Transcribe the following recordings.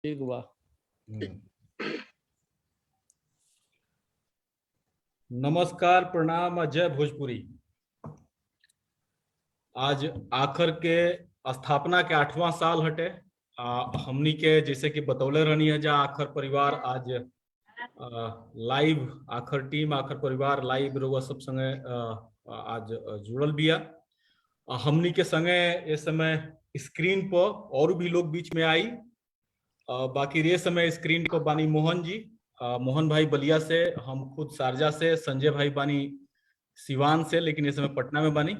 ठीक बा। नमस्कार, प्रणाम, जय भोजपुरी। आज आखर के स्थापना के 8वां साल हटे। हमनी के जैसे कि बतौले रहनी है, जा आखर परिवार आज लाइव आखर टीम आखर परिवार लाइव रउआ सब संगे आज जुड़ल बिया। हमनी के संगे इस समय स्क्रीन पर और भी लोग बीच में आई। बाकी ये समय स्क्रीन पर बानी मोहन जी, मोहन भाई बलिया से, हम खुद शारजा से, संजय भाई बानी सिवान से लेकिन इस समय पटना में बानी,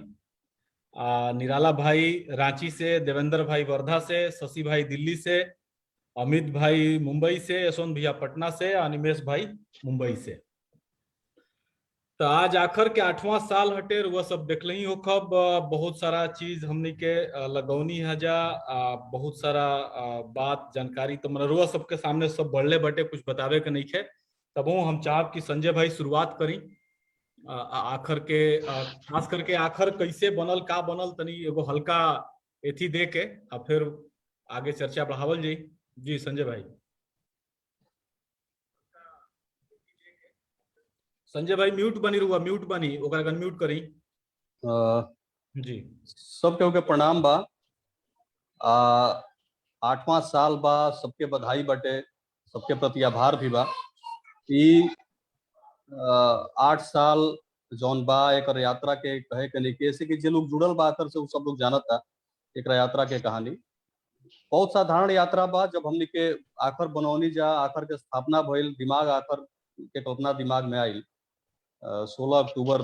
निराला भाई रांची से, देवेंद्र भाई वर्धा से, शशि भाई दिल्ली से, अमित भाई मुंबई से, यशवंत भैया पटना से, अनिमेश भाई मुंबई से। तो आज आखर के 8वां साल हटे, वह सब देखल ही हो खब। बहुत सारा चीज हमनी के लगौनी है जा, बहुत सारा बात जानकारी तो मनरुआ सबके सामने सब बढ़ले बटे, कुछ बतावे के नहीं है। तब हम चाहब कि संजय भाई शुरुआत करी आखर के, खास करके आखर कैसे बनल, का बनल, तनी एगो हल्का एथी दे के फिर आगे चर्चा बढ़ावल जाई। जी संजय भाई। संजय भाई म्यूट बनी रुआ, म्यूट बनी, ओकरा के अनम्यूट करी। जी सब के प्रणाम बा। 8वां साल बा, सबके बधाई बटे, सबके प्रति आभार भी बा। 8 साल जौन बा एक यात्रा के कहे के नहीं, कैसे कि जे लोग जुड़ल बा आकर से वो सब लोग जानता एक यात्रा के कहानी। बहुत साधारण यात्रा बा। जब हमने के आखर बनौनी जा, आखर के स्थापना भइल, दिमाग आखर के कल्पना दिमाग में आई 16 अक्टूबर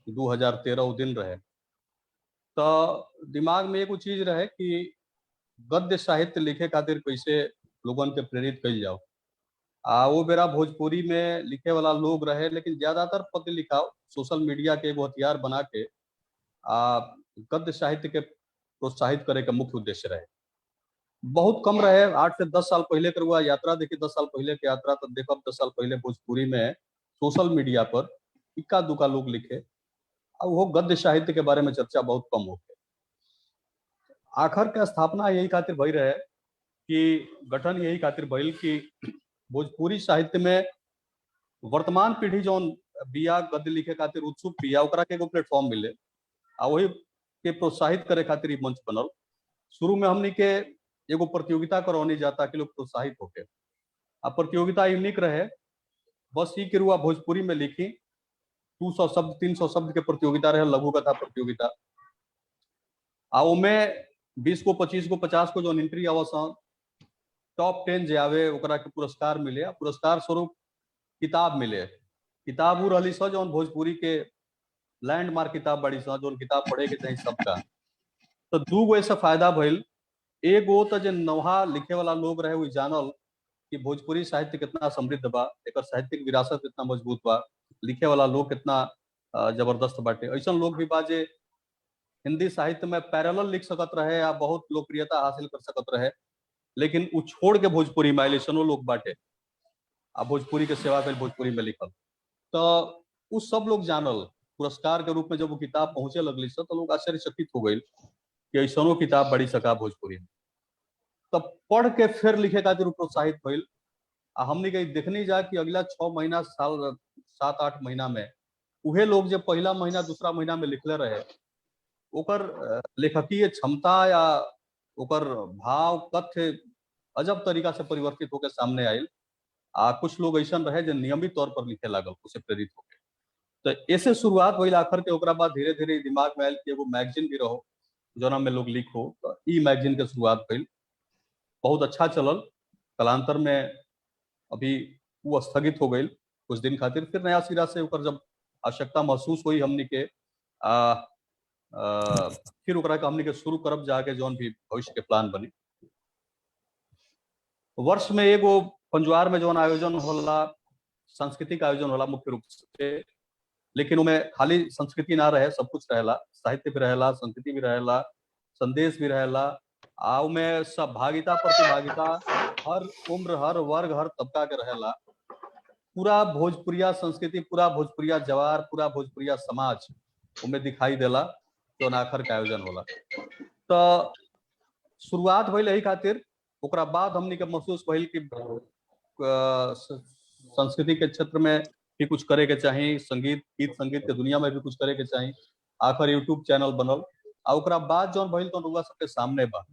2013 दिन रहे। तो दिमाग में एगो चीज रहे कि गद्य साहित्य लिखे खातिर कैसे लोगन के प्रेरित कल जाओ। वो बेरा भोजपुरी में लिखे वाला लोग रहे, लेकिन ज्यादातर पत्र लिखाओ सोशल मीडिया के एगो हथियार बना के गद्य साहित्य के प्रोत्साहित करे का मुख्य उद्देश्य रहे। बहुत कम रहे। 8 से 10 साल पहले कर हुआ यात्रा देखी, 10 साल पहले की यात्रा तब देखो, 10 साल पहले भोजपुरी में सोशल मीडिया पर इक्का दुक्का लोग लिखे, अब वो गद्य साहित्य के बारे में चर्चा बहुत कम हो गई। आखर के स्थापना यही खातिर भई रहे कि गठन यही खातिर भइल कि भोजपुरी साहित्य में वर्तमान पीढ़ी जौन बिया गद्य लिखे खातिर उत्सुक बिया, ओकरा के एगो प्लेटफॉर्म मिले आ वही के प्रोत्साहित करे खातिर ई मंच बनल। शुरू में हमनी के एगो प्रतियोगिता करौनी जाता कि लोग प्रोत्साहित होके। प्रतियोगिता यूनिक रहे, बस ई के रुआ भोजपुरी में लिखी। 200 शब्द 300 शब्द के प्रतियोगिता रहे, लघु कथा प्रतियोगिता। में 20 को 25 को 50 को जो एंट्री आवसन, टॉप 10 जे आवे ओकरा के पुरस्कार मिले। पुरस्कार स्वरूप किताब मिले। किताब वो रही स जौन भोजपुरी के लैंडमार्क किताब बड़ी स, जो किताब पढ़े के चाहिए सबका। तो 2 गो ऐसा फायदा भइल। एगो तो जो नौहा लिखे वाला लोग रहे वो जानल कि भोजपुरी साहित्य कितना समृद्ध बा, एक साहित्यिक विरासत कितना मजबूत बा, लिखे वाला लोग कितना जबरदस्त बाटे। ऐसा लोग भी बा जे हिंदी साहित्य में पैरेलल लिख सकत रहे या बहुत लोकप्रियता हासिल कर सकत रहे, लेकिन वो छोड़ के भोजपुरी में आइलेसनो लोग बाटे आ भोजपुरी के सेवा कर भोजपुरी में लिखल। तो उस सब लोग जानल पुरस्कार के रूप में जब वो किताब पहुंचे लगली सब, तो लोग आश्चर्यचकित हो गई कि ऐसनो किताब बड़ी सका भोजपुरी में। तब पढ़ के फिर लिखे खातिर प्रोत्साहित भइल। हमने कहीं देखनी जा कि अगला 6 महीना साल 7-8 महीना में उहे लोग जो पहला महीना दूसरा महीना में लिखले रहे, ओकर लेखकीय क्षमता या ओकर भाव कथ्य अजब तरीका से परिवर्तित होकर सामने आयल। कुछ लोग ऐसा रहे जो नियमित तौर पर लिखे लागल, उसे प्रेरित होके। तो ऐसे शुरुआत भइल। आखिर के ओकरा बाद धीरे धीरे दिमाग में आयल कि एगो मैगजीन भी रहो जोना में लोग लिखो। तो ई मैगजीन के शुरुआत भइल, बहुत अच्छा चलल। कालांतर में अभी वो स्थगित हो गई कुछ दिन खातिर। फिर नया सिरा से ओकर जब आवश्यकता महसूस हुई हमनी के फिर ओकरा के हमनी के शुरू करब जाके जौन भी भविष्य के प्लान बनी। वर्ष में एगो पंजवार में जौन आयोजन होला, सांस्कृतिक आयोजन होला मुख्य रूप से, लेकिन उनमें खाली संस्कृति ना रहे, सब कुछ रहेला, साहित्य भी रहेला, संस्कृति भी रहेला, संदेश भी रहेला। में सहभागिता प्रतिभागिता हर उम्र हर वर्ग हर तबका के रहेला। पूरा भोजपुरिया संस्कृति, पूरा भोजपुरिया जवार, पूरा भोजपुरिया समाज उनमें दिखाई देला जो आखर का आयोजन होला। तो शुरुआत भइल यही खातिर ओकरा बाद हमनी के महसूस भइल कि संस्कृति के क्षेत्र में भी कुछ करे के चाही, संगीत गीत संगीत के दुनिया में भी कुछ करे के चाही। आखिर यूट्यूब चैनल बनल आ ओकरा बाद जौन भइल तो रउआ सबके सामने बा।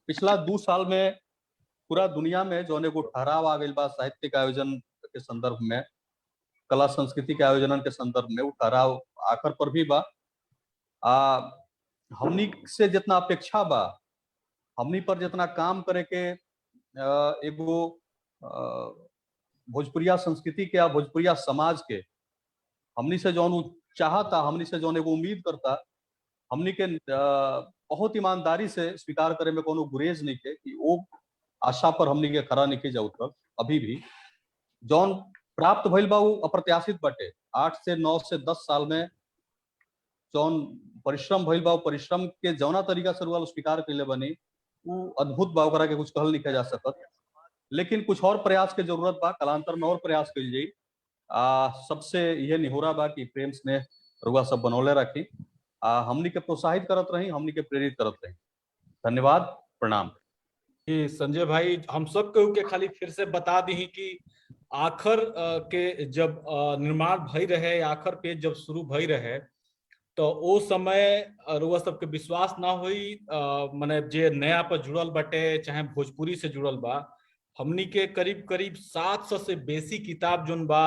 पिछला 2 साल में पूरा दुनिया में जौन एगो ठहराव आ गइल बा साहित्यिक आयोजन के संदर्भ में, कला संस्कृति के आयोजन के संदर्भ में, वो ठहराव आखिर पर भी बा। हमनी से जितना अपेक्षा बा, हमनी पर जितना काम करे के एगो भोजपुरिया संस्कृति के या भोजपुरिया समाज के हमनी से जौन उ चाहता, हमनी से जौन एगो उम्मीद करता, हमनी के बहुत ईमानदारी से स्वीकार करे में कोनो गुरेज नहीं के कि वो आशा पर हमनी के खड़ा नहीं जा उतर। अभी भी जौन प्राप्त भइल बा वो अप्रत्याशित बाटे। 8 से 9 से 10 साल में जौन परिश्रम भइल बा, परिश्रम के जौना तरीका से रुआ स्वीकार कैले बनी वो अद्भुत बा, ओकरा के कुछ कहल नहीं जा सकत। लेकिन कुछ और प्रयास के जरूरत बा, कालांतर में और प्रयास कइल जाई। सबसे यह निहोरा बा कि प्रेम स्नेह रुआ सब बनौले रखी, हमनी के प्रोत्साहित करत रही, हमनी के प्रेरित करत रही। धन्यवाद, प्रणाम। जी संजय भाई, हम सब के खाली फिर से बता दी कि आखिर के जब निर्माण भई रहे, आखिर पेज जब शुरू भई रहे तो ओ समय रुआ सबके विश्वास ना हुई, माने जे नया पर जुड़ल बाटे चाहे भोजपुरी से जुड़ल बा, हमनी के करीब करीब 700 से बेसी किताब जोन बा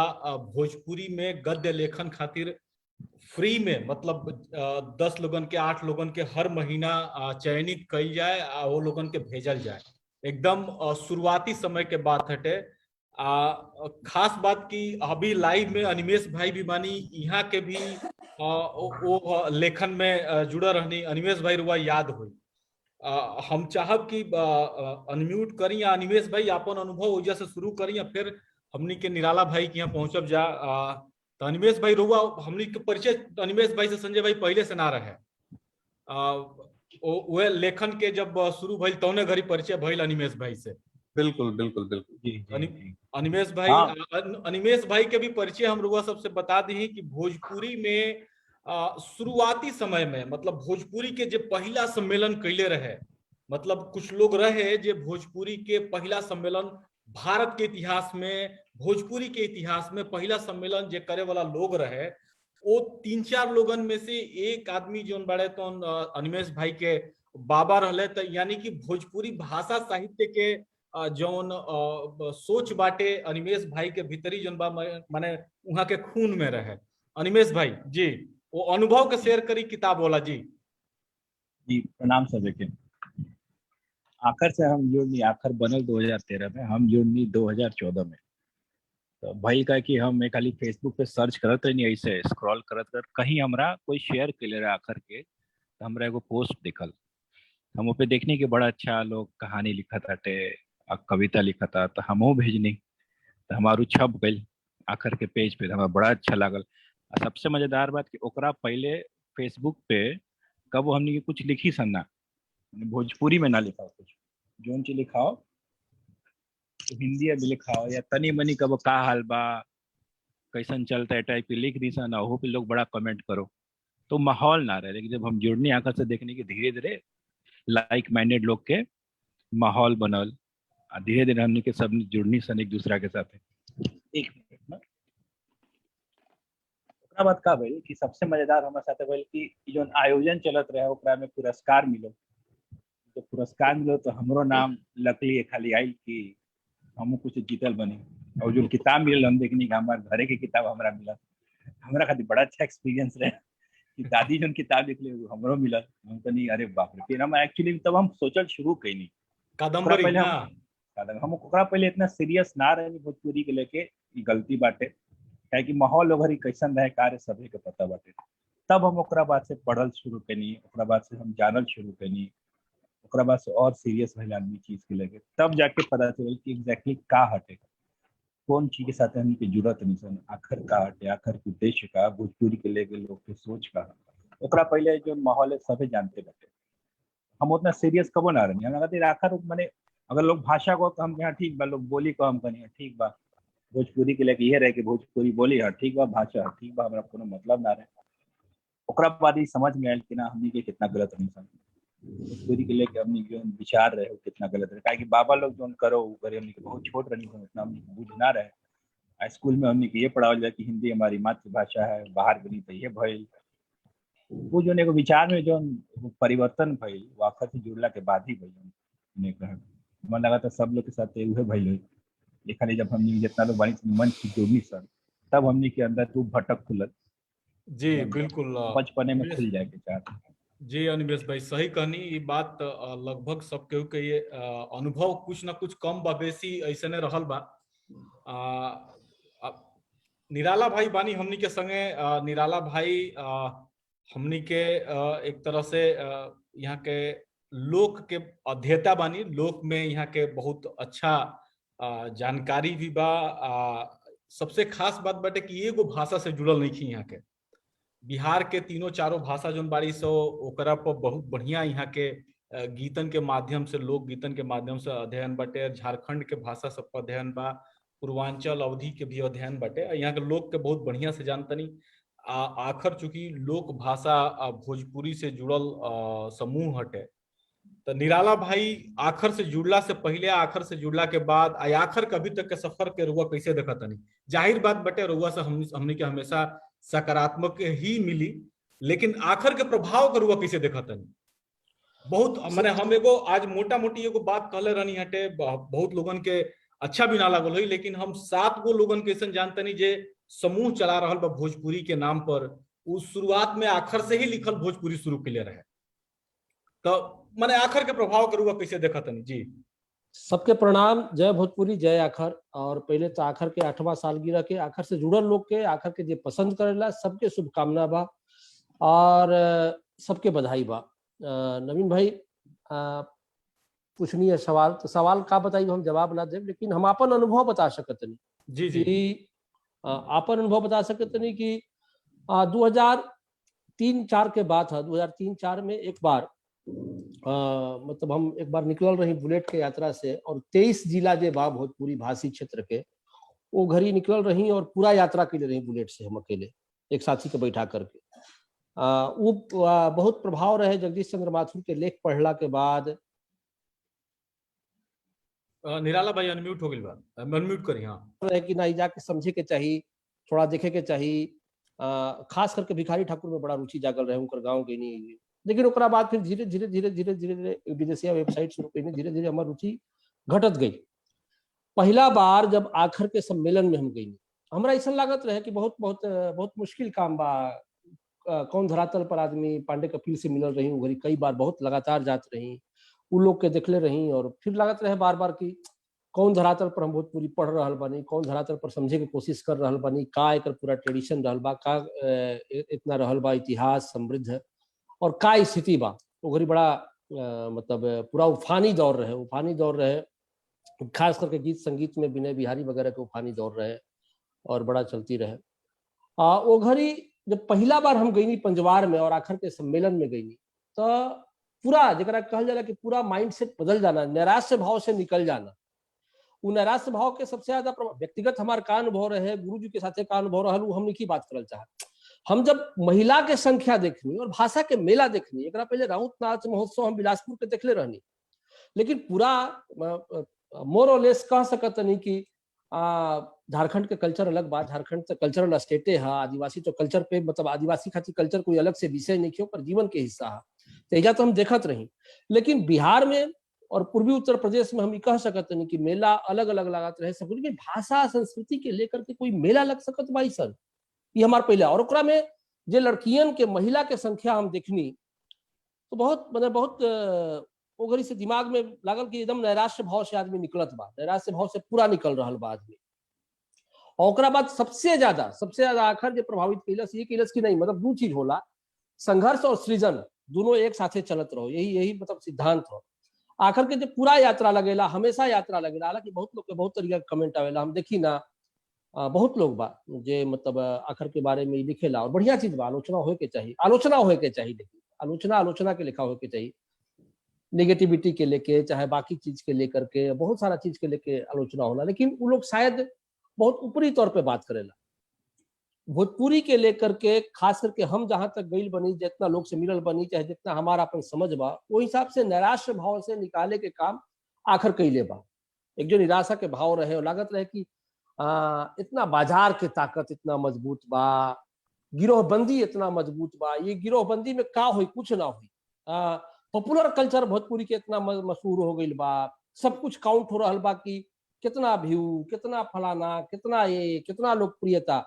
भोजपुरी में गद्य लेखन खातिर फ्री में, मतलब 10 लोगन के 8 लोगन के हर महीना चयनित कई जाए आ वो लोगन के भेजल जाए। एकदम शुरुआती समय के बात हटे। खास बात की अभी लाइव में अनिमेश भाई भी बानी, यहाँ के भी वो लेखन में जुड़ा रहनी। अनिमेश भाई रुआ याद हुई। हम चाहब कि अनम्यूट करी या अनिमेश भाई अपन अनुभव वजह से शुरू करी या फिर हमनी के निराला भाई के यहाँ पहुंचब जा। तो अनिमेश भाई रुआ, हमनी के परिचय अनिमेश भाई से संजय भाई पहले से ना रहे। वह लेखन के जब शुरू भइल तौने घड़ी परिचय भइल अनिमेश भाई से। बिल्कुल बिल्कुल बिल्कुल जी। अनिमेश भाई, अनिमेश भाई के भी परिचय हम रुआ सबसे बता दी कि भोजपुरी में शुरुआती समय में, मतलब भोजपुरी के जो पहला सम्मेलन कैले रहे, मतलब कुछ लोग रहे जे भोजपुरी के पहला सम्मेलन भारत के इतिहास में, भोजपुरी के इतिहास में पहला सम्मेलन जे करे वाला लोग रहे, वो 3-4 लोगन में से एक आदमी जो बड़े तो अनिमेश भाई के बाबा रहले। तो यानी कि भोजपुरी भाषा साहित्य के जौन सोच बाटे अनिमेश भाई के भीतरी जौन बा, माने वहां के खून में रहे। अनिमेश भाई जी, वो अनुभव के शेयर करी किताब वाला। जी जी प्रणाम सभी के। आखिर से हम जुड़नी, आखिर बनल 2013 में, हम जुड़नी 2014 में। तो भाई का कि हम खाली फेसबुक पे सर्च करत रही, ऐसे स्क्रॉल करत कर कहीं हमरा कोई शेयर के ले रहा आखिर के, तो हमरा एगो पोस्ट दिखल। हम पे देखने के बड़ा अच्छा लोग कहानी लिखत हटे, कविता लिखत, तो हमहू भेजनी, तो हमारू छप गई आखिर के पेज पे। हमारा बड़ा अच्छा लागल। सबसे मजेदार बात कि ओकरा पहले फेसबुक पे कब हमने के कुछ लिखी सन्ना, भोजपुरी में ना लिखाओ, कुछ जोन चीज लिखाओ तो हिंदी में लिखाओ, या तनी मनी कब का हाल बा, कैसन चलता है टाइप की लिख दी सन, वो पे लोग बड़ा कमेंट करो, तो माहौल ना रहे। लेकिन जब हम जुड़नी आकर से देखने के धीरे धीरे लाइक माइंडेड लोग के माहौल बनल, धीरे धीरे हमने के सब जुड़नी सन एक दूसरा के साथ। एक मिनट ना, बात का भाई कि सबसे मजेदार हमारे साथ भाई कि जो आयोजन चलत रहे ओकरा में पुरस्कार मिलो। तो पुरस्कार मिलो तो हमरो नाम लकली खाली आई कि हम कुछ जीतल बनी। और जो किताब मिलल हम देखनी हमारे घरे की किताब हमरा मिला, हमरा खातिर बड़ा अच्छा एक्सपीरियंस रहे कि दादी जो किताब लिखले हमरो मिला। हम कनी अरे बाप रे। फिर हम एक्चुअली तब हम सोचल शुरू कैनी कादम्बरी ना, हम ओकरा पहले इतना सीरियस ना रहे भोजपुरी के लेके, गलती बाटे है कि माहौल वगैरह कैसन रहे कार्य सभी के पता बाटे। तब हम ओकरा बाद से पढ़ल शुरू कैनी, ओकरा बाद से हम जानल शुरू कैनी, ओकरा बाद से और सीरियस भइल आदमी चीज के लेके, तब जाके पता चल कि एग्जैक्टली का हटे, कौन चीज के साथ हमनी के जुड़त नहीं सन, आखिर का हटे, आखिर के उद्देश्य का, भोजपुरी के लेके लोग के सोच का। ओकरा पहले जो माहौल है सभी जानते बाटे, हम उतना सीरियस कबो ना रही। हम कहते आखिर मैंने अगर लोग भाषा को हम यहाँ ठीक बा, लोग बोली को हम कहीं ठीक बा, भोजपुरी के लेके ये रहे कि भोजपुरी बोली है ठीक बा, भाषा है ठीक बा, हमरा कोनो मतलब ना रहे। ओकरा बाद ही समझ में आयल कि ना हमनी के कितना गलत नहीं सन। भोजपुरी के लेके हमने जो विचार रहे हो कितना गलत है, काहे कि बाबा लोग जो करो वो करे, हमने बहुत छोट रही हो, उतना हमने बुझ ना रहे। स्कूल में हमने ये पढ़ावल जाए कि हिंदी हमारी मातृभाषा है, बाहर गली तो ये भइल। वो जो एगो विचार में जो परिवर्तन भइल वो आखिर से जुड़ला के बाद ही भइल। मन लगा था सब लोग के साथ उहे भइल हुई, लेकिन जब हमने जितना लोग बानी मंच की जोड़नी सर, तब हमने के अंदर वो भटक खुलल। जी बिल्कुल। बचपने में खुल जाए के चाहते। जी अनिमेश भाई सही कहनी। ये बात लगभग सब केहू के ये अनुभव कुछ ना कुछ कम बा बेसी ऐसने रहल बा। निराला भाई बानी हमनी के संगे। निराला भाई हमनी के एक तरह से यहाँ के लोक के अध्येता बानी। लोक में यहाँ के बहुत अच्छा जानकारी भी बा। सबसे खास बात बाटे कि एगो भाषा से जुड़ल नहीं थी। यहाँ के बिहार के तीनों चारों भाषा जोन बाड़ी सो ओकरा पर बहुत बढ़िया यहाँ के गीतन के माध्यम से, लोक गीतन के माध्यम से अध्ययन बाटे। झारखंड के भाषा सब पर अध्ययन बा, पूर्वांचल अवधि के भी अध्ययन बाटे। यहाँ के लोग के बहुत बढ़िया से जानतनी। आखिर चूंकि लोक भाषा भोजपुरी से जुड़ल समूह हटे, तो निराला भाई आखिर से जुड़ला से पहले, आखिर से जुड़ला के बाद, आखिर के अभी तक के सफर के रुआ कैसे देखा तनी? जाहिर बात बटे रुआ से हमने के हमेशा सकारात्मक ही मिली, लेकिन आखिर के प्रभाव के रुआ कैसे देखा तनी? बहुत मैंने हम एगो आज मोटा मोटी एगो बात कहले रहनी हटे, बहुत लोगन के अच्छा भी ना लागल हुई, लेकिन हम 7 गो लोगन के ऐसा जानतनी जे समूह चला रहल बा भोजपुरी के नाम पर। उस शुरुआत में आखिर से ही लिखल भोजपुरी शुरू के लिए रहे, तो मैंने आखिर के प्रभाव के रुआ कैसे देखा तनी? जी सबके प्रणाम। जय भोजपुरी, जय आखर। और पहले तो आखर के 8वां सालगिरह के आखर से जुड़ल लोग के, आखर के जे पसंद करेला सबके शुभकामना बा और सबके बधाई बा। नवीन भाई पूछनी है सवाल, तो सवाल का बताई हम जवाब ना दे, लेकिन हम अपन अनुभव बता सकत नहीं। जी जी अपन अनुभव बता सकत नहीं कि 2003-4 के बाद था। 2003-4 में एक बार मतलब हम एक बार निकल रही बुलेट के यात्रा से, और 23 जिला जे बा भोजपुरी भाषी क्षेत्र के वो घड़ी निकल रही और पूरा यात्रा के लिए रही बुलेट से, हम अकेले एक साथी के बैठा करके। वो बहुत प्रभाव रहे जगदीश चंद्र माथुर के लेख पढ़ला के बाद। निराला भाई अनम्यूट हो गई बात, अनम्यूट करी। हाँ रहे कि ना जाके समझे के चाहिए, थोड़ा देखे के चाहिए। खास करके भिखारी ठाकुर में बड़ा रुचि जागल रहे, उनकर गाँव के नहीं। लेकिन ओकरा बाद फिर धीरे धीरे धीरे धीरे धीरे धीरे विदेशिया वेबसाइट शुरू कईनी, धीरे धीरे हमारी रुचि घटत गई। पहला बार जब आखिर के सम्मेलन में हम गई, हमरा ऐसा लागत रहे कि बहुत बहुत बहुत मुश्किल काम बा। कौन धरातल पर आदमी पांडे कपिल से मिलल रही, घड़ी कई बार बहुत लगातार जात रही, उ लोग के देखले रही, और फिर लागत रहे बार बार कि कौन धरातल पर हम भोजपुरी पढ़ रहा बानी, कौन धरातल पर समझे के कोशिश कर रहा बानी, का एक पूरा ट्रेडिशन रहल बा, का इतना रहल बा इतिहास समृद्ध, और का स्थिति बा। वो घड़ी बड़ा मतलब पूरा उफानी दौर रहे, उफानी दौर रहे। खास करके गीत संगीत में विनय बिहारी वगैरह के उफानी दौर रहे और बड़ा चलती रहे। वो घड़ी जब पहला बार हम गई पंजवार में और आखिर के सम्मेलन में गई, तो पूरा जरा कहल जाला कि पूरा माइंडसेट बदल जाना, नैराश्य भाव से निकल जाना। वो नैराश्य भाव के सबसे ज्यादा व्यक्तिगत हमारे का अनुभव रहे, गुरु जी के साथ का अनुभव रहा, हमने की बात करल चाह। हम जब महिला के संख्या देखनी और भाषा के मेला देखनी, एक पहले राउत नाच महोत्सव हम बिलासपुर के देखले रहनी, लेकिन पूरा मोर और लेस कह सकत नहीं कि झारखंड के कल्चर अलग बात। झारखंड तो कल्चरल स्टेटे है, आदिवासी तो कल्चर पे मतलब आदिवासी खातिर कल्चर कोई अलग से विषय नहीं क्यों, पर जीवन के हिस्सा है, तेजा तो हम देखत रही। लेकिन बिहार में और पूर्वी उत्तर प्रदेश में हम कह सकत नहीं कि मेला अलग अलग लागत रहे सब, लेकिन भाषा संस्कृति के लेकर के कोई मेला लग सकत भाई सर, ये हमारे पहले। और ओकरा में जे लड़कियन के महिला के संख्या हम देखनी तो बहुत मतलब बहुत ओघरी से दिमाग में लागल कि एकदम नैराश्य भाव से आदमी निकलत बा, नैराश्य भाव से पूरा निकल रहा बा आदमी। और ओकरा बाद सबसे ज्यादा आखिर जो प्रभावित कैलस, ये कैलस कि नहीं, मतलब दो चीज होला, संघर्ष और सृजन दोनों एक साथे चलत रहो, यही मतलब सिद्धांत हो। आखिर के जो पूरा यात्रा लगेला, हमेशा यात्रा लगेला। हालांकि बहुत लोग के बहुत तरीका के कमेंट आवेला, हम देखी ना बहुत लोग बा जे मतलब आखिर के बारे में लिखेला, और बढ़िया चीज बा, आलोचना होए के चाहिए, आलोचना होए के चाहिए, लेकिन आलोचना के लिखा होए के चाहिए, नेगेटिविटी के लेके चाहे बाकी चीज के लेकर के, बहुत सारा चीज के लेके आलोचना होला। लेकिन वो लोग शायद बहुत ऊपरी तौर पे बात करेला, भोजपुरी के लेकर के खास करके हम जहां तक गईल बनी, जितना लोग से मिलल बनी, चाहे जितना हमारा अपन समझ बा, वो हिसाब से निराश भाव से निकाले के काम आखिर कैले बा। एक जो निराशा के भाव रहे और लागत रहे कि इतना बाजार के ताकत इतना मजबूत बा, गिरोहबंदी इतना मजबूत बा, ये गिरोहबंदी में का हुई, कुछ ना हुई। पॉपुलर कल्चर भोजपुरी के इतना मशहूर हो गई बा, सब कुछ काउंट हो रहा बा कि कितना व्यू, कितना फलाना, कितना ये, कितना लोकप्रियता।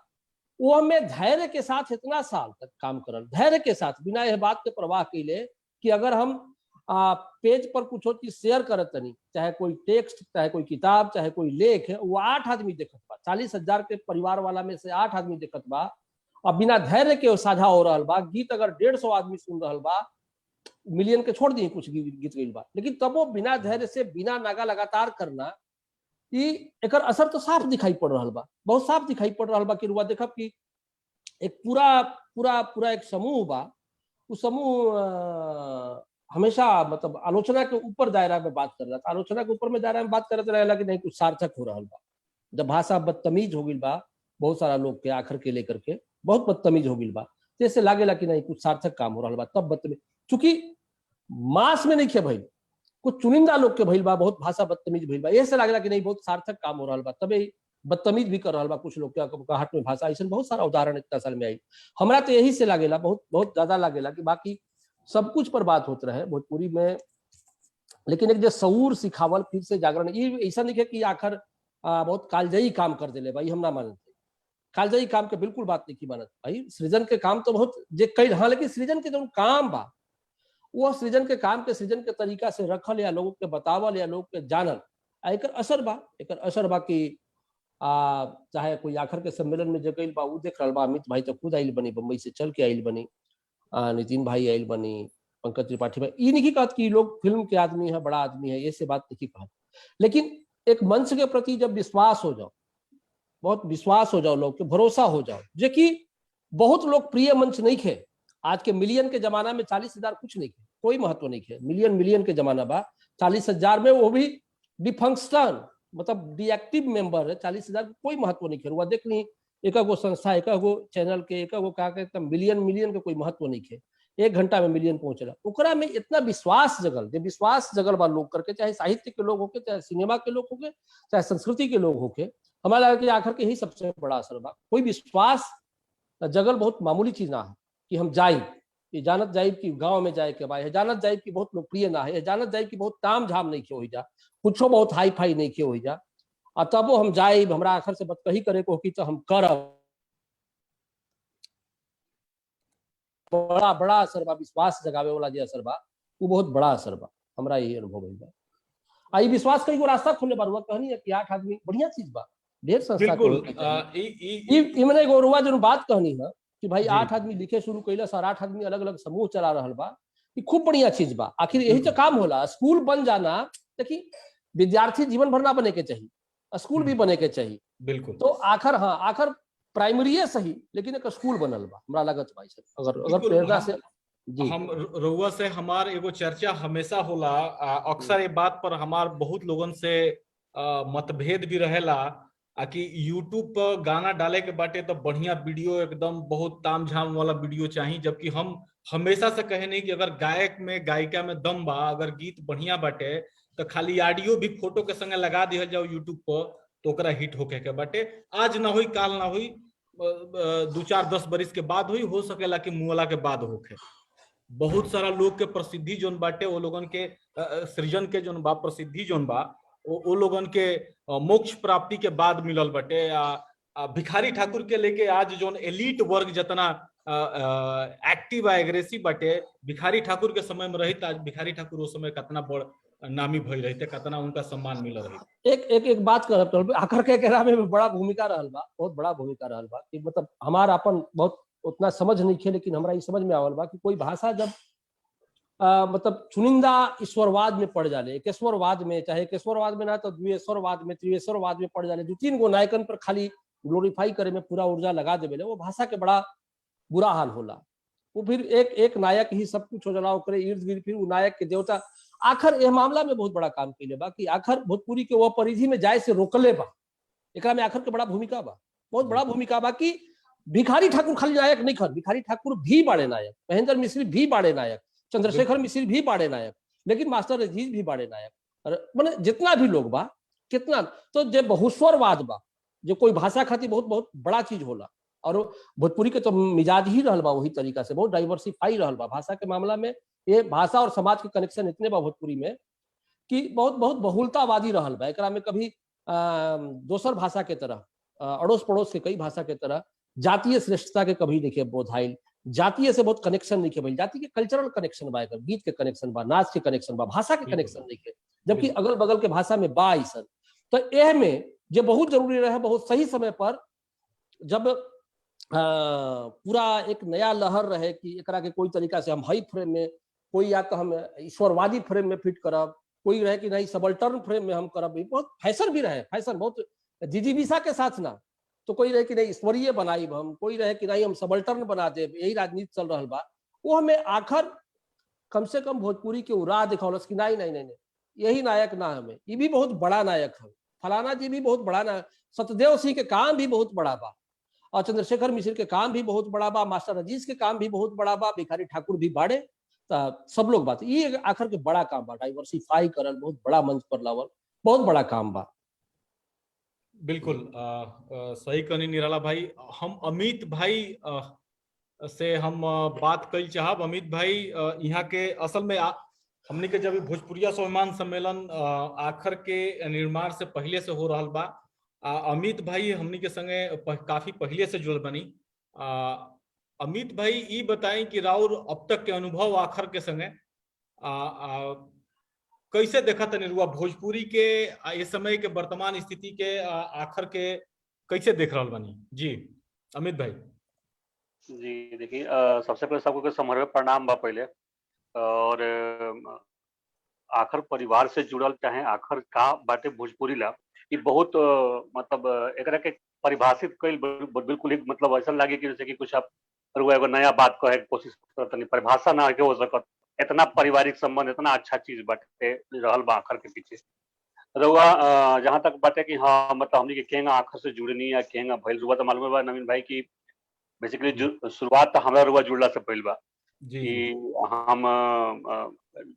वो हमें धैर्य के साथ इतना साल तक काम करल, धैर्य के साथ, बिना यह बात के परवाह कैले कि अगर हम पेज पर कुछ चीज शेयर करत नहीं, चाहे कोई टेक्स्ट, चाहे कोई किताब, चाहे कोई लेख, वो 8 आदमी देखत बा, 40,000 के परिवार वाला में से 8 आदमी देखत बा, और बिना धैर्य के साझा हो रहा बा। गीत अगर 150 आदमी सुन रहा बा, मिलियन के छोड़ दिए, कुछ गीत गई बा, लेकिन तब वो बिना धैर्य से, बिना नागा लगातार करना, एकर असर तो साफ दिखाई पड़ रहा बा, बहुत साफ दिखाई पड़ रहा बा। कि रुआ देखब कि एक पूरा पूरा पूरा एक समूह बा, उस समूह हमेशा मतलब आलोचना के ऊपर दायरा में बात कर रहा था, आलोचना के ऊपर में दायरा में बात करते रहेला कि नहीं कुछ सार्थक हो रहा बा। जब भाषा बदतमीज हो गई बा, बहुत सारा लोग के आखिर के लेकर के बहुत बदतमीज हो गई बा, जैसे लागेला कि नहीं कुछ सार्थक काम हो रहा बा, तब बदतमीज, चूंकि मास में नहीं खे भइल, कुछ चुनिंदा लोग के भइल बा, बहुत भाषा बदतमीज भइल बा, ऐसे लागेला कि नहीं बहुत सार्थक काम हो रहा बा, तबे बदतमीज भी कर रहा बा कुछ लोग के हाथ में भाषा। ऐसा बहुत सारा उदाहरण इतना साल में आई। हमरा तो यही से लागेला, बहुत बहुत ज्यादा लागेला कि बाकी सब कुछ पर बात होता रहे भोजपुरी में, लेकिन एक जो शऊर सिखावल, फिर से जागरण, ये ऐसा नहीं है कि आखिर बहुत कालजयी काम कर दिले भाई, हम ना मानते कालजयी काम के, बिल्कुल बात नहीं मानत भाई। सृजन के काम तो बहुत जे कई, हाँ, लेकिन सृजन के जो काम बा, वो सृजन के काम के सृजन के तरीका से रखल, या लोगों के बतावल, या लोग के जानल, एकर असर बा, एकर असर बा कि चाहे कोई आखिर के सम्मेलन में जगह बा, वो देख रहा बा, अमित भाई तो खुद आइल बनी, बम्बई से चल के आइल बनी, नितिन भाई आइल बनी, पंकज त्रिपाठी भाई, ये नहीं कहत कि लोग फिल्म के आदमी है, बड़ा आदमी है, ये से बात नहीं कहत, लेकिन एक मंच के प्रति जब विश्वास हो जाओ, बहुत विश्वास हो जाओ, लोग के भरोसा हो जाओ, जो कि बहुत लोकप्रिय मंच नहीं खे। आज के मिलियन के जमाना में 40,000 कुछ नहीं खे, कोई महत्व नहीं खे। मिलियन के जमाना बा, 40,000 में वो भी डिफंक्शन, मतलब डीएक्टिव मेंबर है, 40,000 कोई महत्व नहीं खे। देख ली एक गो संस्था, एक गो चैनल के, एक गो का मिलियन के कोई महत्व नहीं खे, 1 घंटा में मिलियन पहुंचला। ओकरा में इतना विश्वास जगल, जो विश्वास जगल बा लोग करके, चाहे साहित्य के लोग होके, चाहे सिनेमा के लोग होके, चाहे संस्कृति के लोग होके, हमारा लगा कि आखिर के यही सबसे बड़ा असर बा। कोई विश्वास जगल बहुत मामूली चीज ना है कि हम जाए, ये जानत जाए कि गांव में जाए के बा, ये जानत जाए कि बहुत लोकप्रिय ना है, ये जानत जाए कि बहुत ताम झाम नहीं हो जा, कुछो बहुत हाई फाई नहीं हो जा, और तब वो हम जाए, हमरा आखिर से बतकही करे को कि तो हम करब, बड़ा बड़ा असर बा, विश्वास जगावे वाला जो असर बा, वो बहुत बड़ा असर बा। हमरा यही अनुभव भइल बा। आई विश्वास कई गो रास्ता खोले बा, रुआ कहनी है कि 8 आदमी, बढ़िया चीज बा, ढेर संस्था इमने गोरुआ जो बात कहनी है कि भाई 8 आदमी लिखे शुरू कैलस, और 8 आदमी अलग अलग समूह चला रहा बा, ये खूब बढ़िया चीज बा। आखिर यही तो काम होला, स्कूल बन जाना। देखिए, विद्यार्थी जीवन भर ना बने के चाहिए, स्कूल भी बने के चाहिए, बिल्कुल। तो आखिर, हाँ, आखिर प्राइमरी है सही, लेकिन एक स्कूल बनल बा, हमरा लागत भाई सर, अगर प्रेरणा से जी। हम रउआ से हमार एगो चर्चा हमेशा होला, अक्सर ये बात पर हमार बहुत लोगन से मतभेद भी रहेला, कि यूट्यूब पर गाना डाले के बाटे तो बढ़िया वीडियो, एकदम बहुत तामझाम वाला वीडियो चाहिए, जबकि हम हमेशा से कहे नहीं कि अगर गायक में, गायिका में दम बा, अगर गीत बढ़िया बाटे, तो खाली ऑडियो भी फोटो के संगे लगा दिया जाओ यूट्यूब पर, तो ओकरा हिट होके के बाटे। आज ना हुई, काल ना हुई, 2-4-10 बरिस के बाद हुई, हो सकेला कि मुआला के बाद होके। बहुत सारा लोग के प्रसिद्धि जोन बाटे, वो लोगन के सृजन के जोन बा, प्रसिद्धि जोन बा, वो लोगन के मोक्ष प्राप्ति के बाद मिलल बाटे। भिखारी ठाकुर के लेके आज जोन एलीट वर्ग जितना एक्टिव एग्रेसिव बाटे, भिखारी ठाकुर के समय में रही, आज भिखारी ठाकुर उस समय कितना बड़ नामी भई रहते, कितना उनका सम्मान मिल रही। एक बात करब, आखिर के कहना में बड़ा भूमिका रहल बा, बहुत बड़ा भूमिका रहल बा, कि मतलब हमारा अपन बहुत उतना समझ नहीं खे, लेकिन हमरा ये समझ में आवल बा कि कोई भाषा जब मतलब चुनिंदा ईश्वरवाद में पड़ जाले, एकेश्वरवाद में, चाहे एकेश्वरवाद में ना तो द्विश्वरवाद में, त्रिवेश्वरवाद में पड़ जाले, 2-3 गो नायकन पर खाली ग्लोरीफाई करे में पूरा ऊर्जा लगा देवे, वो भाषा के बड़ा बुरा हाल होला। वो फिर एक नायक ही सब कुछ हो जाला, ओकरे इर्द गिर्द फिर नायक के देवता। आखिर यह मामला में बहुत बड़ा काम कैले बा कि आखिर भोजपुरी के वो परिधि में जाए से रोकले बा, एकरा में आखिर के बड़ा भूमिका बा, बहुत बड़ा भूमिका बा कि भिखारी ठाकुर खाली नायक नहीं खर, भिखारी ठाकुर भी बड़े नायक, महेंद्र मिश्र भी बड़े नायक, चंद्रशेखर मिश्र भी बड़े नायक, लेकिन मास्टर अजीज भी बड़े नायक, मैंने जितना भी लोग बा कितना, तो जो बहुस्वरवाद बा, जो कोई भाषा खातिर बहुत बहुत बड़ा चीज होला, और भोजपुरी के तो मिजाज ही रहल बा वही तरीका से, बहुत डाइवर्सिफाई रहल बा भाषा के मामला में। ये भाषा और समाज के कनेक्शन इतने बा भोजपुरी में कि बहुत बहुत बहुलतावादी रहल बा, एकरा में कभी दोसर भाषा के तरह, अड़ोस पड़ोस के कई भाषा के तरह जातीय श्रेष्ठता के कभी देखिए बोधाइल, जातीय से बहुत कनेक्शन नहीं के, जाति के कल्चरल कनेक्शन बा, गीत के कनेक्शन बा, नाच के कनेक्शन बा, भाषा के कनेक्शन नहीं के, जबकि अगल बगल के भाषा में बा ऐसा। तो यह में जो बहुत जरूरी रहे, बहुत सही समय पर जब पूरा एक नया लहर रहे कि एकरा के कोई तरीका से हम हाई फ्रेम में, कोई या तो हम ईश्वरवादी फ्रेम में फिट करब, कोई रहे कि नहीं सबल्टर्न फ्रेम में हम करब, बहुत फैशन भी रहे, फैशन बहुत जिजीविसा के साथ ना, तो कोई रहे कि नहीं ईश्वरीय बनाई हम, कोई रहे कि नहीं हम सबल्टर्न बना दे, यही राजनीति चल रहा बा। वो हमें आखिर कम से कम भोजपुरी के उड़ा दिखौलस कि नहीं नहीं नहीं यही नायक ना, हमें ये भी बहुत बड़ा नायक है, फलाना जी भी बहुत बड़ा नायक, सत्यदेव सिंह के काम भी बहुत बड़ा बा, और चंद्रशेखर मिश्र के काम भी बहुत बड़ा बा, मास्टर अजीज के काम भी बहुत बड़ा बा, भिखारी ठाकुर भी बाड़े, सब लोग बात, ये आखिर के बड़ा काम बा, डाइवर्सिफाई करल, बहुत बड़ा मंच पर लावल, बहुत बड़ा काम बा। बिल्कुल सही कहनी निराला भाई। हम अमित भाई से हम बात कल चाहब। अमित भाई यहाँ के असल में हमने के जब भोजपुरिया स्वाभिमान सम्मेलन आखिर के निर्माण से पहले से हो रहा बा, अमित भाई हमने के संगे काफी पहले से जुड़ल बनी। अमित भाई ये बताएं कि राउर अब तक के अनुभव आखिर के संगे कैसे देखा तनी रुआ भोजपुरी के इस समय के वर्तमान स्थिति के आखिर के कैसे देख रहा बनी जी अमित भाई? जी देखिए, सबसे पहले सबको समर्पण प्रणाम बा पहले, और आखिर परिवार से जुड़ल चाहे आखिर का बाटे भोजपुरी ला, ये बहुत मतलब एकरा के परिभाषित कईल बिल्कुल ही मतलब ऐसा लगे कि जैसे कि कुछ आप रुआ एगो नया बात कहे कोशिश करतनी, परिभाषा ना के हो सकत, इतना पारिवारिक संबंध इतना अच्छा चीज बाटे रहल बा आखिर के पीछे रुआ। जहां तक बाटे कि हाँ मतलब हमनी के केंगा आखिर से जुड़नी या केंगा भइल रुआ, तो मालूम बा नवीन भाई की बेसिकली शुरुआत तो हमारा रुआ जुड़ला से पहले बा कि हम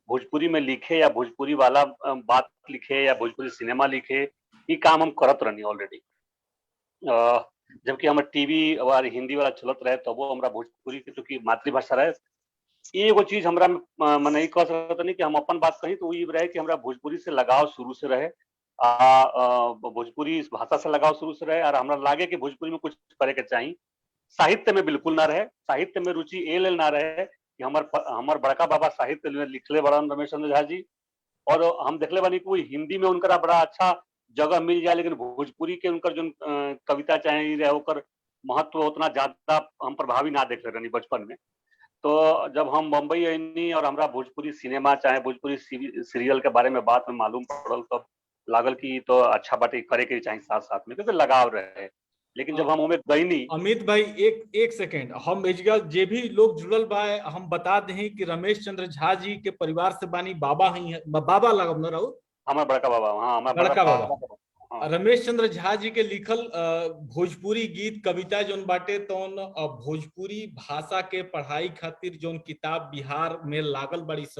भोजपुरी में लिखे या भोजपुरी वाला बात लिखे या भोजपुरी सिनेमा लिखे, ये काम हम करत रहनी ऑलरेडी। जबकि हमारे टीवी और हिंदी वाला चलत रहे तब वो हमारा भोजपुरी के चूंकि मातृभाषा रहे, एगो चीज हमरा मन नहीं कह सकता नहीं कि हम अपन बात कही तो ये रहे कि हमरा भोजपुरी से लगाव शुरू से रहे, भोजपुरी इस भाषा से लगाव शुरू से रहे, और हमरा लागे कि भोजपुरी में कुछ करे के चाहिए। साहित्य में बिल्कुल ना रहे, साहित्य में रुचि ए लेल ना रहे कि हमार बड़का बाबा साहित्य में लिखले बड़न रमेश चंद्र झा जी, और हम देखले बानी कोई हिंदी में उनका बड़ा अच्छा जगह मिल जाए, लेकिन भोजपुरी के उनकर जो कविता चाहे रहे ओकर महत्व उतना ज्यादा हम प्रभावी ना देख रहे बचपन में। तो जब हम बम्बई आईनी और हमरा भोजपुरी सिनेमा चाहे भोजपुरी सीरियल के बारे में बात में मालूम पड़ल, तब लागल कि तो अच्छा बात करे के चाहिए साथ साथ में, क्योंकि लगाव रहे। लेकिन जब हम उमें गई नहीं। अमित भाई एक सेकेंड, हम जे भी लोग जुड़ल बा हम बता दें कि रमेश चंद्र झा जी के परिवार से बानी, बाबा ही बाबा लगम न रहू, हमारे बड़का बाबा, हाँ हमारे बड़का बाबा रमेश चंद्र झा जी के लिखल भोजपुरी गीत कविता जोन बाटे तौन भोजपुरी भाषा के पढ़ाई खातिर जोन किताब बिहार में लागल बड़ी स,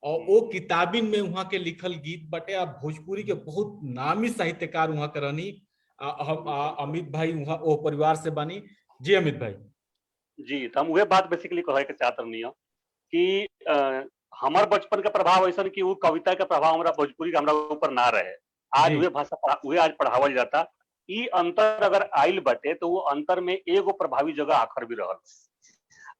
और वो किताबिन में वहाँ के लिखल गीत बाटे। अब भोजपुरी के बहुत नामी साहित्यकार वहाँ के रहनी। अमित भाई वहाँ वो परिवार से बानी जी। अमित भाई जी, तो हम वह बात बेसिकली कहे के चाहत रहनी कि हमार बचपन का प्रभाव ऐसा कि वो कविता का प्रभाव हमारा भोजपुरी का हमरा ऊपर ना रहे। आज वे भाषा वे आज पढ़ावल जाता, ई अंतर अगर आइल बटे तो वो अंतर में एगो प्रभावी जगह आखिर भी रहल,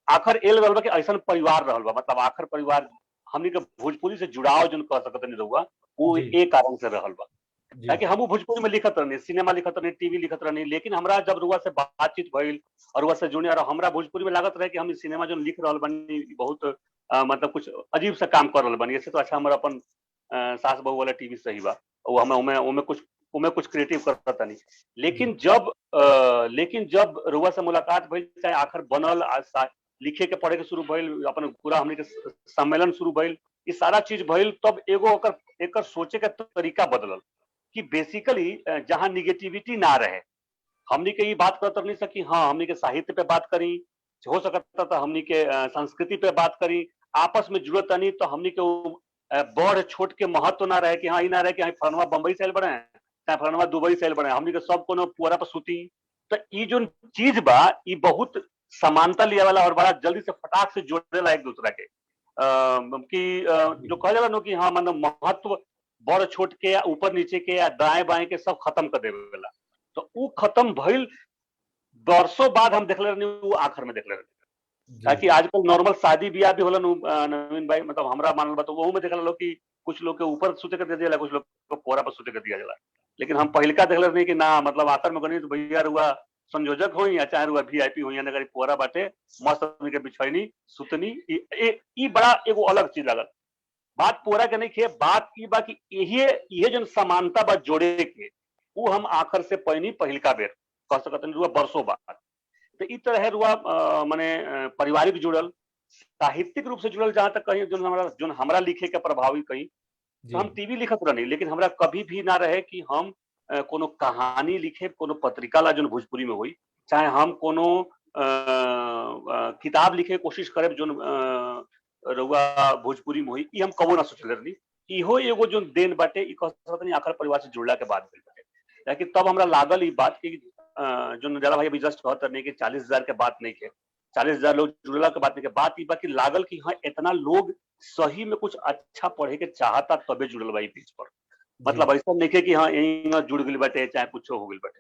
आखिर एल रहल बा कि ऐसा परिवार रहल बा, मतलब आखिर परिवार हमनी के भोजपुरी से जुड़ाव जो कह सकत नहीं रहुआ, वो एक कारण से रहल बा। ताकि हम भोजपुरी में लिखत रहनी, सिनेमा लिखत रहनी, टीवी लिखत रहनी, लेकिन हमरा जब रुआ से बातचीत भइल और रुआ से जुड़े और हमरा भोजपुरी में लागत रहे कि हम सिनेमा जो लिख रहल बनी बहुत मतलब कुछ अजीब सा काम कर रहल बनी, ऐसे तो अच्छा हमारा अपन सास बहू वाला टीवी सही बा, वो हमें कुछ क्रिएटिव करता नहीं। लेकिन जब रुआ से मुलाकात भइल, चाहे आखिर बनल लिखे के पढ़े के शुरू भइल, अपन पूरा हमने के सम्मेलन शुरू भइल, ये सारा चीज भइल, तब एगो एकर सोचे के तरीका बदलल कि बेसिकली जहां निगेटिविटी ना रहे, हमनी के ये बात करते नहीं सकी, हाँ हमनी के साहित्य पे बात करी, हो सकता था हमनी के संस्कृति पे बात करी, आपस में जुड़त नहीं तो हमनी के बड़ छोट के महत्व ना रहे कि हाँ, ना रहे कि हाँ फलनवा बम्बई से बने चाहे फलनवा दुबई से बने, हमनी के सब कोनो पुअरा पर सुती। तो ये जो चीज बा ये बहुत समानता लिया वाला और बड़ा जल्दी से फटाक से जोड़ेला एक दूसरा के कि जो कहा जाला कि हाँ मतलब महत्व बड़ छोट के या ऊपर नीचे के या दाएं बाएं के सब खत्म कर देवेला। तो वो खत्म भइल वर्षों बाद हम देखले रहनी, वो आखिर में देखले रहनी। ताकि आजकल नॉर्मल शादी ब्याह भी होला नवीन भाई, मतलब हमरा मानल बा तो वो में देखल लो कि कुछ लोग के ऊपर सुते कर दे दिया, कुछ लोग को पोरा पर सुते कर दिया जाला। लेकिन हम पहिलका देखले रहनी कि ना मतलब आखिर में गनी तो भैया रुआ संयोजक होई या चाहे रुआ वीआईपी होई, नगर पोरा बाटे मस्त के बिछैनी सुतनी, ई बड़ा एगो अलग चीज लगल। बात पोरा के नहीं खे, बात ई बा कि यही जो समानता बा जोड़े के, वो हम आखिर से पैनी पहिलका बेर कह सकत रुआ वर्षों बाद। तो इस तरह रुआ माने पारिवारिक जुड़ल, साहित्यिक रूप से जुड़ल, जहां तक कहीं जो हमरा लिखे के प्रभावी कहीं तो हम टीवी लिखत रही, लेकिन हमरा कभी भी ना रहे कि हम कोनो कहानी लिखे, कोनो पत्रिका ला जो भोजपुरी में हुई, चाहे हम कोनो किताब लिखे कोशिश करे जो रुआ भोजपुरी में हुई, ये हम कबो ना सोचले रही। इहो एगो जो देन बाटे ई कह सकत नहीं आखिर परिवार से जुड़ला के बाद भेल बाटे। ताकि तब हमरा लागल ई बात कि जो नजारा भाई अभी जस्ट कहत नहीं कि 40,000 के बात नहीं के, 40,000 लोग जुड़ला के बात नहीं के, बात ई बा कि लागल कि हाँ इतना लोग सही में कुछ अच्छा पढ़े के चाहता तबे जुड़ल बा ई पेज पर। मतलब ऐसा नहीं के कि हाँ यही जुड़ गई बाटे चाहे कुछ हो गई बाटे।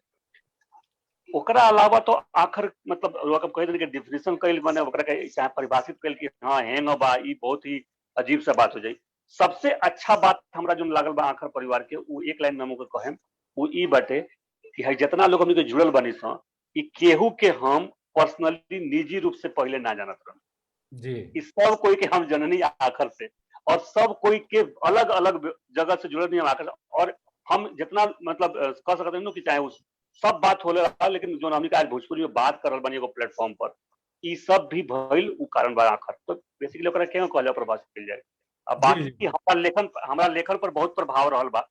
ओकरा अलावा तो आखिर मतलब कह कि डिफिनेशन कैल बने ओकरा के चाहे परिभाषित कैल कि हाँ हैंग बा, ई बहुत ही अजीब सा बात हो जाई। सबसे अच्छा बात हमरा जो लागल बा आखिर परिवार के, वो एक लाइन में हमको कहें, वो ई बाटे कि है जितना लोग हमनी के जुड़ल बनी सा, कि केहू के हम पर्सनली निजी रूप से पहले ना जानत रहनी जी, इस सब कोई के हम जननी आखिर से, और सब कोई के अलग अलग जगह से जुड़ल नहीं हम आखिर से। और हम जितना मतलब कह सकते हैं कि चाहे उस सब बात होले रहा, लेकिन जो हमनी के आज भोजपुरी में बात करल बनी एगो प्लेटफॉर्म पर, ई सब भी भइल उ कारण बा आखिर। तो बेसिकली ओकरा केना कहले प्रभावित कइल जाए। अब बाकी हमरा लेखन पर बहुत प्रभाव रहल बा,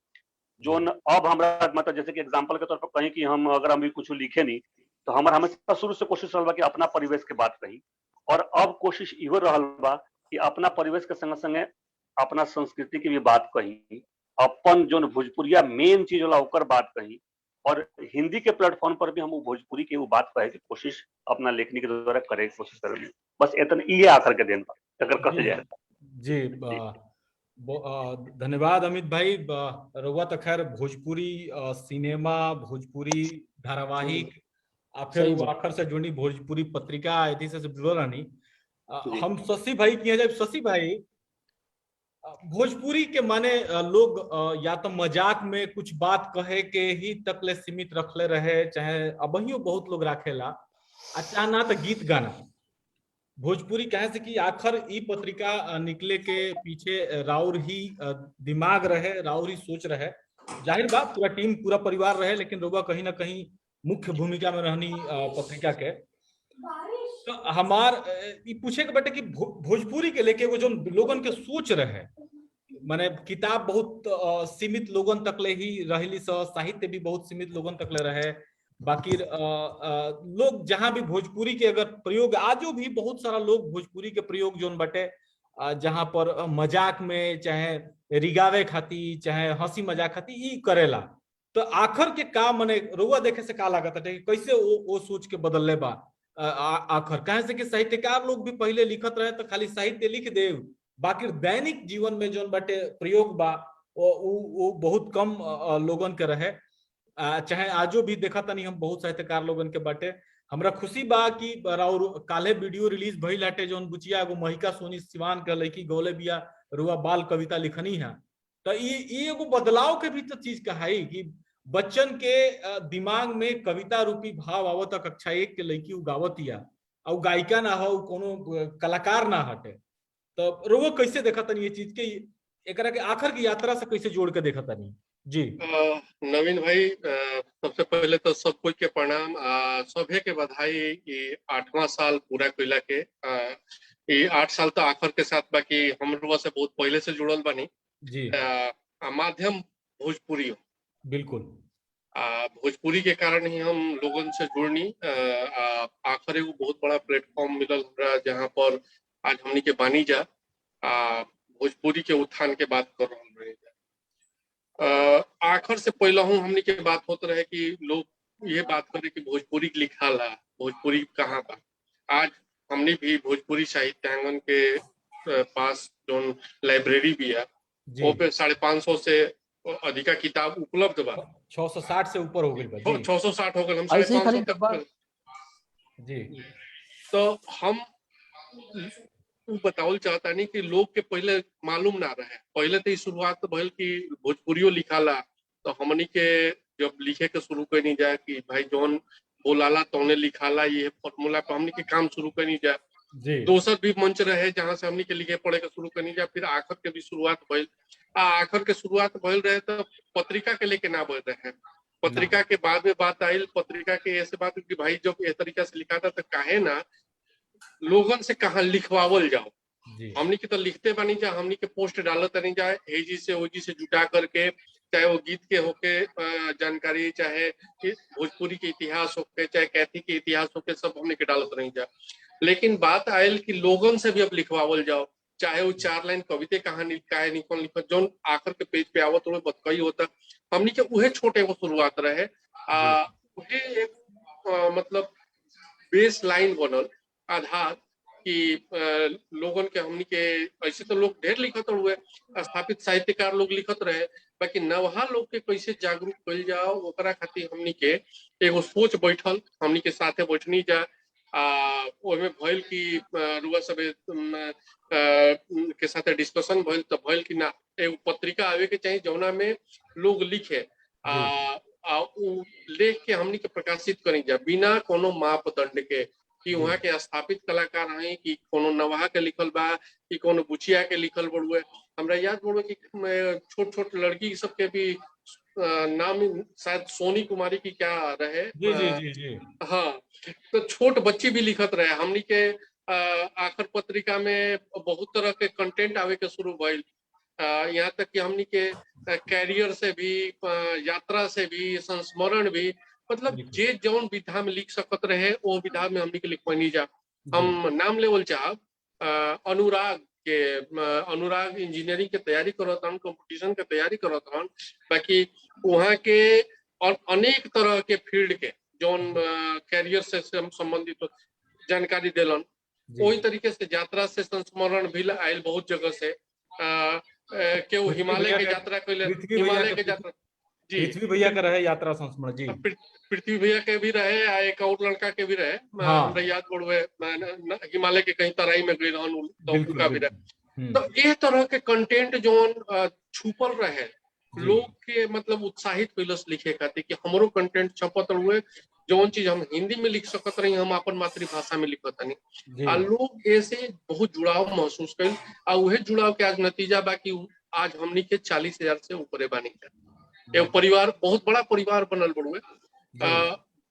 जोन अब हमरा मतलब जैसे कि एग्जांपल के तौर पर कहीं कि हम अगर हम कुछ लिखे नहीं तो हमारा हमेशा शुरू से कोशिश रहल बा कि अपना परिवेश के बात कही, और अब कोशिश इहो रहल बा कि अपना परिवेश के संगे संगे अपना संस्कृति की भी बात कही, अपन जो भोजपुरिया मेन चीज होला ओकर बात कही, और हिंदी के प्लेटफॉर्म पर भी हम भोजपुरी के वो बात कहे की कोशिश अपना लेखनी के द्वारा करे की कोशिश करेंगे। बस इतना ये आखिर के देन पर अगर कहे जाए। जी, धन्यवाद अमित भाई। रउआ तो खैर भोजपुरी सिनेमा, भोजपुरी धारावाहिक, फिर वो आखिर से जुड़ी भोजपुरी पत्रिका ऐसी से जुड़ल रहनी। हम शशि भाई किए जाए। शशि भाई, भोजपुरी के माने लोग या तो मजाक में कुछ बात कहे के ही तकले सीमित रखले रहे, चाहे अबहियो बहुत लोग रखेला, अच्छा ना तो गीत गाना भोजपुरी कहे से कि आखिर ई पत्रिका निकले के पीछे राउर ही दिमाग रहे, राउर ही सोच रहे। जाहिर बात पूरा टीम पूरा परिवार रहे, लेकिन रउआ कहीं ना कहीं मुख्य भूमिका में रहनी पत्रिका के। तो हमार ये पूछे के बेटे कि भोजपुरी के लेके वो जो लोगन के सोच रहे, माने किताब बहुत सीमित लोगन तक ले ही रहली, साहित्य भी बहुत सीमित लोगन तक ले रहे, बाकी लोग जहां भी भोजपुरी के अगर प्रयोग, आजो भी बहुत सारा लोग भोजपुरी के प्रयोग जोन बटे जहां पर मजाक में चाहे रिगावे खाती चाहे हंसी मजाक खाती ई करेला। तो आखिर के का मने रुआ देखे से का लागत है कैसे वो सोच के बदलले बा आखिर? कहे से कि साहित्यकार लोग भी पहले लिखत रहे तो खाली साहित्य लिख दे, बाकी दैनिक जीवन में जोन बाटे प्रयोग बा वो बहुत कम लोगन के रहे। चाहे आजो भी देखा तनी हम बहुत साहित्यकार लोगन के बाटे। हमरा खुशी बा कि राउर काले वीडियो रिलीज भइल हटे जोन बुचिया एगो महिका सोनी सिवान के लड़की गौले बिया रुआ बाल कविता लिखनी है। तो ये एगो बदलाव के भी तो चीज कहाई कि बच्चन के दिमाग में कविता रूपी भाव आवत, कक्षा 1 के लड़की गावतिया और गायिका ना हो, कोनो कलाकार ना हटे। तो रुआ कैसे देखा तनी ये चीज के, एकरा के आखिर की यात्रा से कैसे जोड़ के देखा तनी? जी नवीन भाई, सबसे पहले तो सब कोई के प्रणाम, सभे के बधाई। ये 8वां साल पूरा कइला के, ये 8 साल तो आखिर के साथ बाकी हमरो से बहुत पहले से जुड़ल बानी। जी माध्यम भोजपुरी बिल्कुल भोजपुरी के कारण ही हम लोगन से जुड़नी आखिर एगो बहुत बड़ा प्लेटफॉर्म मिलल हमरा जहाँ पर आज हमनी के बानी जा भोजपुरी के उत्थान के बात कर रहा रहे आखिर से पहले हूँ हमनी के बात होते रहे कि लोग ये बात करे कि भोजपुरी लिखा ला भोजपुरी कहाँ बा। आज हमने भी भोजपुरी साहित्यांगन के पास जो लाइब्रेरी भी है वो पे 550 से अधिका किताब उपलब्ध बा। 660 से ऊपर हो गई बा जी। 660 हो गए हम ऐसे ही 550 खाली तक डब्बा जी। तो हम बतावल चाहता नहीं कि लोग के पहले मालूम ना रहे। पहले तो शुरुआत भइल कि भोजपुरियो लिखाला तो हमनी के जब लिखे के शुरू करनी जाए कि भाई जौन बोलाला तौने लिखाला ये फॉर्मूला पे हमनी के काम शुरू करनी जाए जी। दोसर भी मंच रहे जहाँ से हमनी के लिखे पढ़े के शुरू करनी जाए। फिर आखिर के भी शुरुआत भइल आखिर के शुरुआत भइल रहे तो पत्रिका के लेके ना बढ़ रहे। पत्रिका के बाद में बात आई पत्रिका के ऐसे बात कि भाई जब इस तरीका से लिखा था तो काहे ना लोगन से कहाँ लिखवावल जाओ। हमनी के तो लिखते बनी जा हमनी के पोस्ट डालत नहीं जाए हेजी से ओजी से जुटा करके चाहे वो गीत के होके जानकारी चाहे भोजपुरी के इतिहास होके चाहे कैथी के इतिहास होके सब हमनी के डालत नहीं जा। लेकिन बात आयल कि लोगन से भी अब लिखवावल जाओ चाहे वो 4 लाइन कविते कहानी काहे निकल लिखत जो आखिर के पेज पे आवत थोड़े बतकई होता हमनी के उहे छोटे वो शुरुआत रहे उहे एक मतलब बेस लाइन बनल आधार कि लोगन के हमनी के ऐसे तो लोग ढेर लिखत हुए स्थापित साहित्यकार लोग लिखत रहे बाकी नवहा लोग के कैसे जागरूक कल जाओ ओकरा खातिर हमनी के एगो सोच बैठल हमनी के साथे बैठनी जा ओमे भइल कि रुआ सब के साथे डिस्कशन भइल तो भइल कि ना एगो पत्रिका आवे के चाहिए जौना में लोग लिखे उ लेख के हमनी के प्रकाशित करी जा बिना कोनो मापदंड के कि वहाँ के स्थापित कलाकार हैं कि कोनो नवाहा के लिखल बा कि कोनो बुचिया के लिखल बड़ुए। हमरा याद बड़ुए कि छोट छोट लड़की सबके भी नाम शायद सोनी कुमारी की क्या रहे जी जी जी जी। हाँ तो छोट बच्ची भी लिखत रहे हमनी के आखिर पत्रिका में बहुत तरह के कंटेंट आवे के शुरू भइल यहाँ तक कि हमनी के कैरियर से भी यात्रा से भी संस्मरण भी मतलब जे जौन विधा में लिख सकत रहे वो विधा में हमनी के लिखवानी जा। हम नाम लेवल चाहब अनुराग इंजीनियरिंग के तैयारी करत हन कंपटीशन के तैयारी करत हन बाकी वहाँ के और अनेक तरह के फील्ड के जौन कैरियर से संबंधित जानकारी दिलन वही तरीके से यात्रा से संस्मरण भी आयल बहुत जगह से केहू हिमालय के यात्रा कैले हिमालय के यात्रा जी पृथ्वी भैया का रहे यात्रा संस्मरण जी पृथ्वी भैया के भी रहे एक और लड़का के भी रहे हमरा याद पड़ुए हिमालय के कहीं तराई में गई रहन तो का भी रहे। तो ये तरह के कंटेंट जोन छुपल रहे लोग के मतलब उत्साहित कैलस लिखे खातिर कि हमरो कंटेंट छपत हुए जौन चीज हम हिंदी में लिख सकत रही हम अपन मातृभाषा में लिखत नहीं आ लोग ऐसे बहुत जुड़ाव महसूस कैल आ उहे जुड़ाव के आज नतीजा बाकी आज हमनी के 40,000 से ऊपर बानी एगो परिवार बहुत बड़ा परिवार बनल बड़ुए।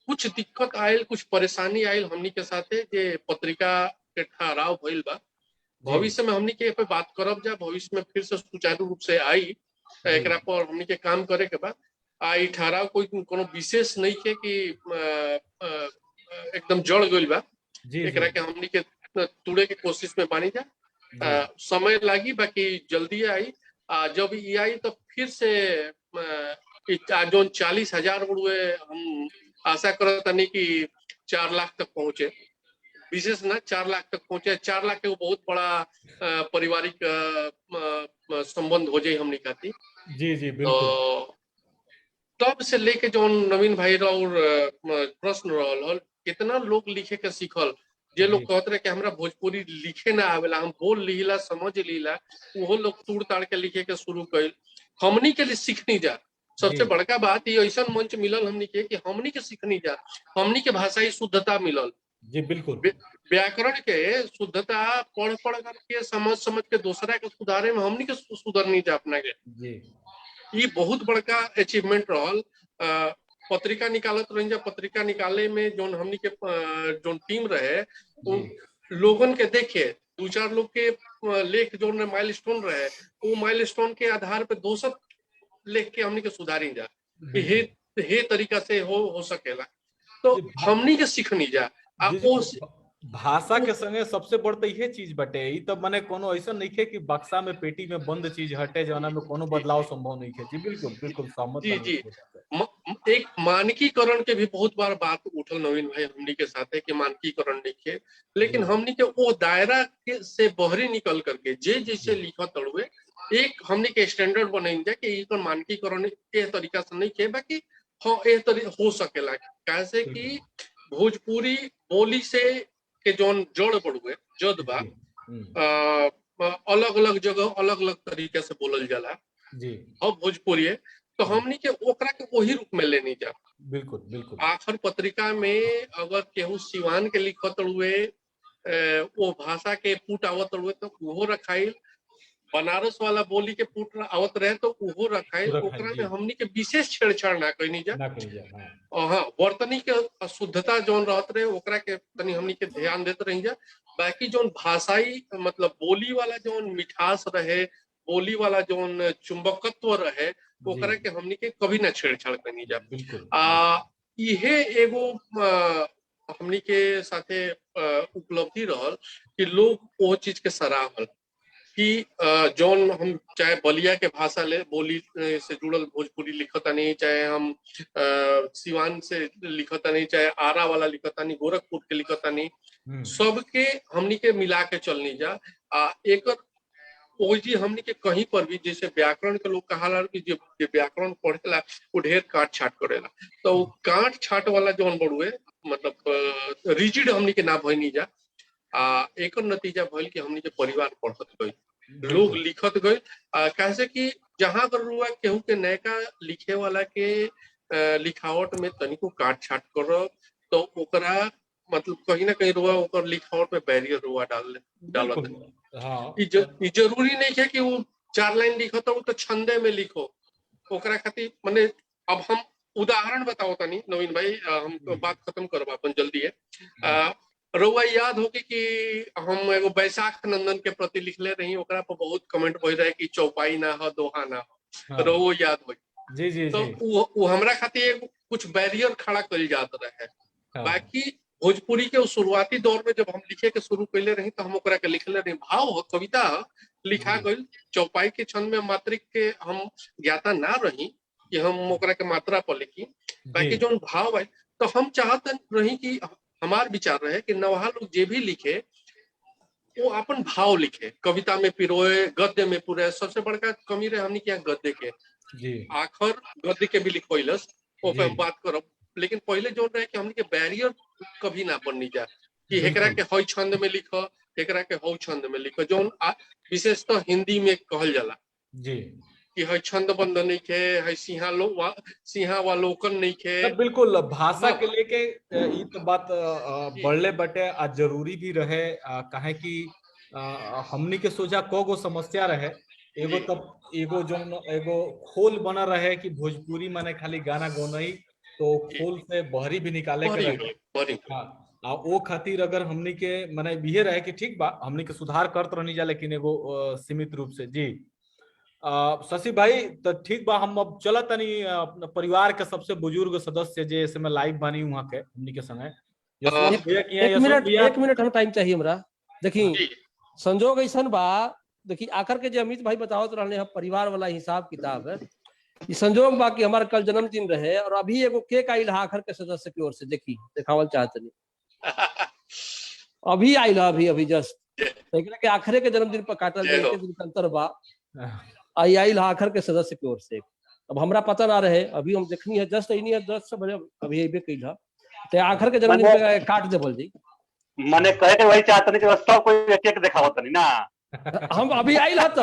कुछ दिक्कत आयल कुछ परेशानी आयल हमनी के साथे जे पत्रिका के ठहराव भइल बा भविष्य में हमनी के पे बात करब जा भविष्य में फिर से सुचारू रूप से आई एकरा पर हमनी के काम करे के बाद आई ठहराव कोई कोनो विशेष नहीं के कि एकदम जड़ गइल बा एकरा के हमनी के तुड़े के कोशिश में बानी जा समय लागी बाकी जल्दी आई जब ये आई तो फिर से जो 40,000 बड़ुए हम आशा करता नहीं कि 4 लाख तक पहुंचे विशेष ना 4 लाख तक पहुंचे 4 लाख के बहुत बड़ा पारिवारिक संबंध हो जाए हमने कहती जी जी बिल्कुल। तो तब से लेके जो नवीन भाई और प्रश्न रहल कितना लोग लिखे के सीखल जे लोग कहते रहे कि हमरा भोजपुरी लिखे ना आवेला हम बोल लीला समझ लीला वो लोग तोड़ ताड़ के लिखे के शुरू कैल हमनी के लिए सीखनी जा। सबसे बड़का बात ये ऐसा मंच मिलल हमनी के कि हमनी के सीखनी जा हमनी के भाषाई शुद्धता मिलल जी बिल्कुल व्याकरण के शुद्धता पढ़ करके समझ के दूसरा के सुधारे में हमनी के सुधरनी जा अपना के ये बहुत बड़का अचीवमेंट रहल। पत्रिका निकालत रही पत्रिका निकाले में जो हमनी के जो टीम रहे लोगन के देखे 2-4 लोग के लेख जो माइलस्टोन रहे वो माइलस्टोन के आधार पे दोसर लेख के हमनी के सुधारी जा हे तरीका से हो सकेला। तो हमनी के सीखनी जा भाषा के संगे सबसे बड़ तो ये चीज बटे, ई तो माने कोनो ऐसा नहीं है कि बक्सा में पेटी में बंद चीज हटे जना में कोनो बदलाव संभव नहीं है। जी बिल्कुल बिल्कुल सहमत जी बानी। जी एक मानकीकरण के भी बहुत बार बात उठल नवीन भाई हमनी के साथ है कि मानकीकरण नहीं है, लेकिन हमनी के वो दायरा के से बहरी निकल करके जे जैसे लिखत तड़ुए एक हमनी के स्टैंडर्ड बनाइन जा कि एकर मानकीकरण के तरीका से नहीं है, बाकी हाँ ए तरीका हो सकेला। कैसे कि भोजपुरी बोली से के जोन जड़ पड़ुए जद बा अलग अलग जगह अलग अलग तरीके से बोलल जाला जी। अब भोजपुरी है तो हमनी के ओकरा के वही रूप में लेनी जा। बिल्कुल बिल्कुल। आखिर पत्रिका में अगर केहू सिवान के लिखत हुए वो भाषा के पुट आवत हुए तो वो रखाइल, बनारस वाला बोली के पुट आवत रहे तो वो रखाइल। ओकरा में हमनी के विशेष छेड़छाड़ ना कइनी जा। हाँ वर्तनी के शुद्धता जोन रहत रहे ओकरा के तनी हमनी के ध्यान देते रही जा। बाकी जोन भाषाई मतलब बोली वाला जोन मिठास रहे, बोली वाला जोन चुंबकत्व रहे ओकरा के हमनी के कभी ना छेड़छाड़ करनी जा। इहे एगो हमनी के साथे उपलब्धि रहल कि लोग वो चीज के सराहल कि जोन हम चाहे बलिया के भाषा ले बोली से जुड़ल भोजपुरी लिखता नहीं, चाहे हम सिवान से लिखता नहीं, चाहे आरा वाला लिखता नहीं, गोरखपुर के लिखता नहीं, सबके हमनी के मिला के चलनी जा। एक ओजी हमनी के कहीं पर भी जैसे व्याकरण के लोग कहाला कि जो व्याकरण पढ़ेला वो ढेर काट छाट करेला, तो काट छाट वाला जोन बड़ुए मतलब रिजिड हमनी के ना भइनी जा। एक नतीजा भइल कि हमनी के परिवार पढ़त गई, लोग लिखत गए। कैसे कि जहां अगर रुआ केहू के नयका लिखे वाला के लिखावट में तनिको काट छाट कर तो ओकरा मतलब कहीं ना कहीं रुआ ओकर लिखावट में बैरियर रुआ डालत। हाँ। जरूरी नहीं है कि वो 4 लाइन लिखत हो तो छंदे में लिखो ओकरा खातिर। माने अब हम उदाहरण बताओ तनी नवीन भाई, हम तो बात खत्म करब अपन जल्दी है। रउआ याद होगी कि हम एगो बैसाख नंदन के प्रति लिखले रही, ओकरा पर बहुत कमेंट हो रहे कि चौपाई ना हो दोहा ना हो। रउआ याद हो जी जी तो वो हमरा खातिर कुछ बैरियर खड़ा कर जात रहे। बाकी भोजपुरी के शुरुआती दौर में जब हम लिखे के शुरू कैले रही तो हम ओकरा के लिखले रही, भाव हो कविता लिखा गई चौपाई के छंद में मात्रिक के हम ज्ञाता ना रही कि हम ओकरा के मात्रा पर लिखी। बाकी जो भाव है तो हम चाहते रही कि हमार विचार रहे कि नवहा लोग जे भी लिखे वो अपन भाव लिखे, कविता में पिरोए, गद्य में पुरे। सबसे बड़का कमी रहे हमनी के गद्य के आखिर गद्य के भी लिखोइलस ओपर हम बात करब। लेकिन पहले जो रहे कि हमनी के बैरियर कभी ना बननी जा कि एकरा के हई छंद में लिखो, एकरा के हौ छंद में लिखो। जो विशेषतः हिंदी में कहल जाला जी कि हई छंद बंद नहीं के, हई सिंहावलोकन नहीं के। बिल्कुल भाषा के लेके ई तो बात बढ़ले बटे आ जरूरी भी रहे। काहे कि हमनी के सोचा कोगो समस्या रहे। एगो जो एगो खोल बना रहे कि भोजपुरी माने खाली गाना गोनई, तो खोल से बहरी भी निकाले के रहे। हाँ वो खातिर अगर हमनी के माने ये रहे कि ठीक बा हमनी के सुधार करत रहनी जा, लेकिन एगो सीमित रूप से। जी शशि भाई तो ठीक बा, हम अब चलत तनी अपना परिवार के सबसे बुजुर्ग सदस्य जे इसमें लाइव बानी वहां के हमनी के संगे एक मिनट हम टाइम चाहिए हमरा। देखी संजोग ऐसा बा, देखी आखिर के जो अमित भाई बतावत रहने हम परिवार वाला हिसाब किताब है, ये संजोग बा कि हमारा कल जन्मदिन रहे और अभी एगो केक आइल आखिर के सदस्य की ओर से। देखी दिखावल चाहते नहीं अभी आइल अभी जस्ट के आखिर के जन्मदिन पर काटल जाए दिन अंतर बा आई आइल आखिर के सदस्य की ओर से। अब हमरा पता ना रहे, अभी हम देखनी है जस्ट नहीं है 10 बजे अभी अबे कइल है ते आखिर के जन्मदिन पे काट दे बोल जी। माने कहे के वही चाहत नहीं कि सब कोई केक दिखावत नहीं ना। हम अभी आइल ह त